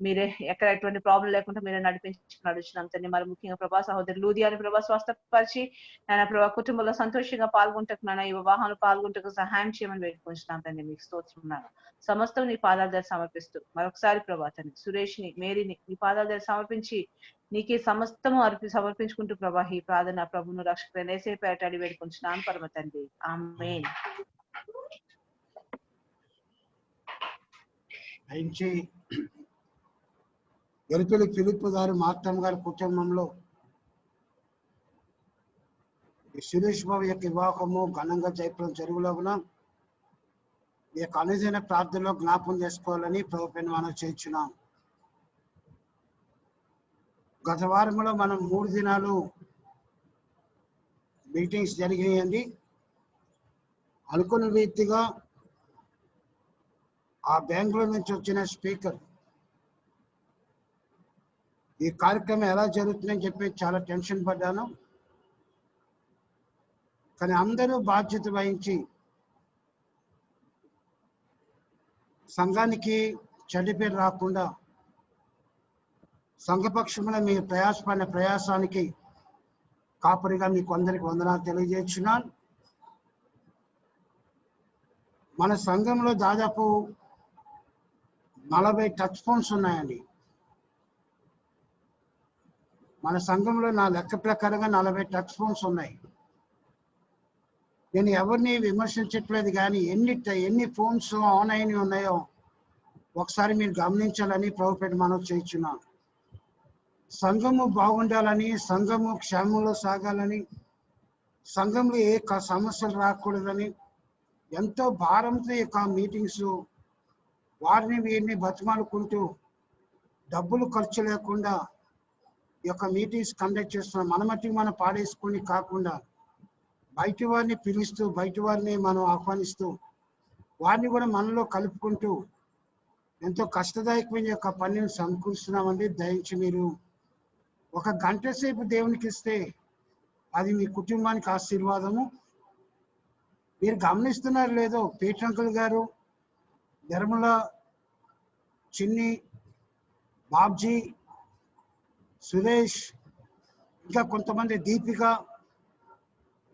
మీరే ఎక్కడ ఎటువంటి ప్రాబ్లం లేకుండా మీరే నడుచున్నాం తండ్రి. మరి ముఖ్యంగా ప్రభా సహోదరు లూదియాని ప్రభా స్వస్థపరిచి నాయన ప్రభా కుటుంబంలో సంతోషంగా పాల్గొంటకు నాయన ఈ వివాహాలు పాల్గొంటకు సహాయం చేయమని వేడుకుంటున్నాం తండ్రి. మీకు స్తోత్రం నాయన. సమస్తం నీ పాదాల దగ్గర సమర్పిస్తూ మరొకసారి ప్రభా తండ్రి సురేష్ని, మేరీని నీ పాదాల దగ్గర సమర్పించి నీకే సమస్తము సమర్పించుకుంటూ ప్రభా ఈ ప్రార్థన ప్రభును రక్షకుడైన యేసయ్య పేరిట అడిగి వేడుకుంటున్నాను పరమ తండ్రి. ఆమేన్. దయించి ఎరుతులి ఫిలిప్పు గారు, మార్తమ్మ గారి కుటుంబంలో సురేష్ బాబు యొక్క వివాహము ఘనంగా జయప్రదం జరుగులాగున ఈ యొక్క అనుదిన ప్రార్థనలో జ్ఞాపం చేసుకోవాలని ప్రభుత్వం మనం చేయించున్నాం. గత వారంలో మనం 3 దినాలు మీటింగ్స్ జరిగినాయండి. అనుకున్న రీతిగా ఆ బెంగళూరు నుంచి వచ్చిన స్పీకర్ ఈ కార్యక్రమం ఎలా జరుగుతుందని చెప్పి చాలా టెన్షన్ పడ్డాను. కానీ అందరూ బాధ్యత వహించి సంఘానికి చెడ్డ పేరు రాకుండా సంఘపక్షంలో మీరు ప్రయాసపడిన ప్రయాసానికి కాపరిగా మీకు అందరికి వందనాలు తెలియజేస్తున్నాను. మన సంఘంలో దాదాపు 40 టచ్ ఫోన్స్ ఉన్నాయండి. మన సంఘంలో నా లెక్క ప్రకారంగా 40 టచ్ ఫోన్స్ ఉన్నాయి. నేను ఎవరిని విమర్శించట్లేదు, కానీ ఎన్ని ఫోన్స్ ఆన్ అయినవి ఉన్నాయో ఒకసారి మీరు గమనించాలని ప్రభుపేట మనం చేయించున్నాను. సంఘము బాగుండాలని, సంఘము క్షేమంలో సాగాలని, సంఘంలో ఏ సమస్యలు రాకూడదని ఎంతో భారంతో ఈ యొక్క మీటింగ్స్ వారిని వీరిని బతిమాలుకుంటూ డబ్బులు ఖర్చు లేకుండా ఈ యొక్క మీటింగ్స్ కండక్ట్ చేస్తున్నాం. మన మట్టికి మనం పాడేసుకొని కాకుండా బయటి వారిని పిలుస్తూ, బయటి వారిని మనం ఆహ్వానిస్తూ, వారిని కూడా మనలో కలుపుకుంటూ ఎంతో కష్టదాయకమైన యొక్క పనిని సమకూరుస్తున్నామండి. దయించి మీరు 1 గంట సేపు దేవునికి ఇస్తే అది మీ కుటుంబానికి ఆశీర్వాదము. మీరు గమనిస్తున్నారు లేదో, పీటంకుల్ గారు, నిర్మల, చిన్ని, బాబ్జీ, సురేష్, ఇంకా కొంతమంది దీపిక,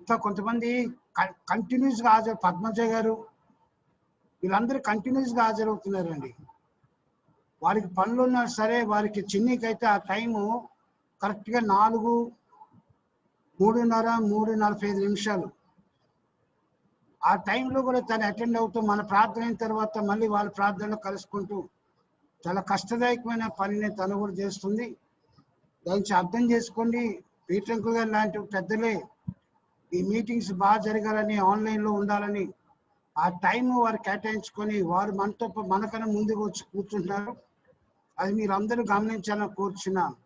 ఇంకా కొంతమంది కంటిన్యూస్గా హాజరు, పద్మజ గారు, వీళ్ళందరూ కంటిన్యూస్గా హాజరవుతున్నారండి. వారికి పనులు ఉన్నా సరే, వారికి చిన్నికి అయితే ఆ టైము కరెక్ట్గా 4, 3:30, 3:45 నిమిషాలు. ఆ టైంలో కూడా తను అటెండ్ అవుతూ మన ప్రార్థన అయిన తర్వాత మళ్ళీ వాళ్ళ ప్రార్థనలో కలుసుకుంటూ చాలా కష్టదాయకమైన పనిని తను కూడా చేస్తుంది. దానికి అర్థం చేసుకోండి. పీటంకుల్ గారు లాంటి పెద్దలే ఈ మీటింగ్స్ బాగా జరగాలని, ఆన్లైన్లో ఉండాలని ఆ టైం వారు కేటాయించుకొని వారు మనకన్నా ముందుకు వచ్చి కూర్చుంటున్నారు. అది మీరు అందరూ గమనించాలని కోరుచున్నాను.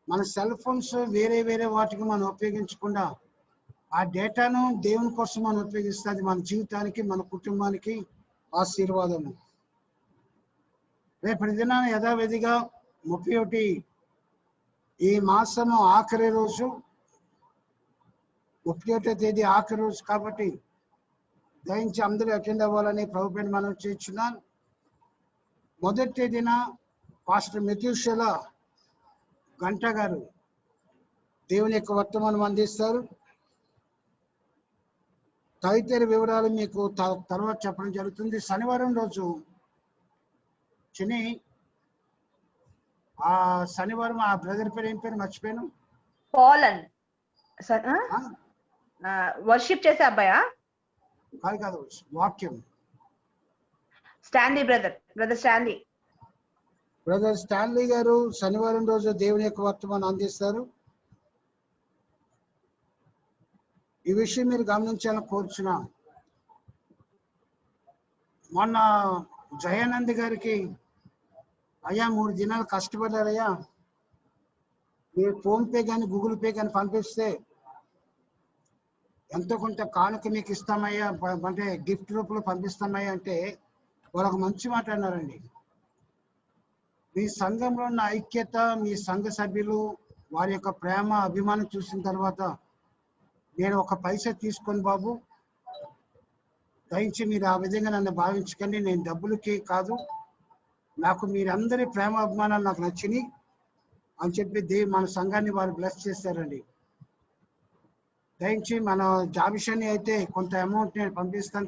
మన సెల్ ఫోన్స్ వేరే వాటికి మనం ఉపయోగించకుండా ఆ డేటాను దేవుని కోసం మనం ఉపయోగిస్తే అది మన జీవితానికి, మన కుటుంబానికి ఆశీర్వాదము. రేపటి దినాన యథావిధిగా 31 ఈ మాసము ఆఖరి రోజు, 31వ తేదీ ఆఖరి రోజు కాబట్టి దయించి అందరూ అటెండ్ అవ్వాలని ప్రభుపేట మనం చేస్తున్నాను. మొదటి తేదీన పాస్టర్ మెథ్యూషల గంట గారు దేవుని యొక్క వర్తమానం అందిస్తారు. తదితర వివరాలు మీకు తర్వాత చెప్పడం జరుగుతుంది. శనివారం రోజు చిన్ని, ఆ శనివారం ఆ బ్రదర్ పేరు ఏం పేరు మర్చిపోయాను. పాలన్ వర్షిప్ చేసే అబ్బాయా? కాదు, వాక్యం. స్టాన్లీ బ్రదర్ స్టాన్లీ గారు శనివారం రోజు దేవుని యొక్క వర్తమానం అందిస్తారు. ఈ విషయం మీరు గమనించాలని కోరుచున్నాను. మొన్న జయానంద్ గారికి, అయ్యా 3 దినాలు కష్టపడ్డారయ్యా, మీరు ఫోన్పే కానీ గూగుల్ పే కానీ పంపిస్తే ఎంతో కొంత కానుక మీకు ఇస్తామయ్యా, అంటే గిఫ్ట్ రూపంలో పంపిస్తామయ్యా అంటే వాళ్ళు ఒక మంచి మాట అన్నారండి. మీ సంఘంలో ఉన్న ఐక్యత, మీ సంఘ సభ్యులు వారి యొక్క ప్రేమ అభిమానం చూసిన తర్వాత నేను ఒక పైసా తీసుకొని బాబు, దయచి మీరు ఆ విధంగా నన్ను భావించకండి, నేను డబ్బులకి కాదు, నాకు మీరందరి ప్రేమ అభిమానాలు నాకు నచ్చినాయి అని చెప్పి మన సంఘాన్ని వారు బ్లెస్ చేశారండి. దయచి మన జాబిషాన్ని అయితే కొంత అమౌంట్ నేను పంపిస్తాను.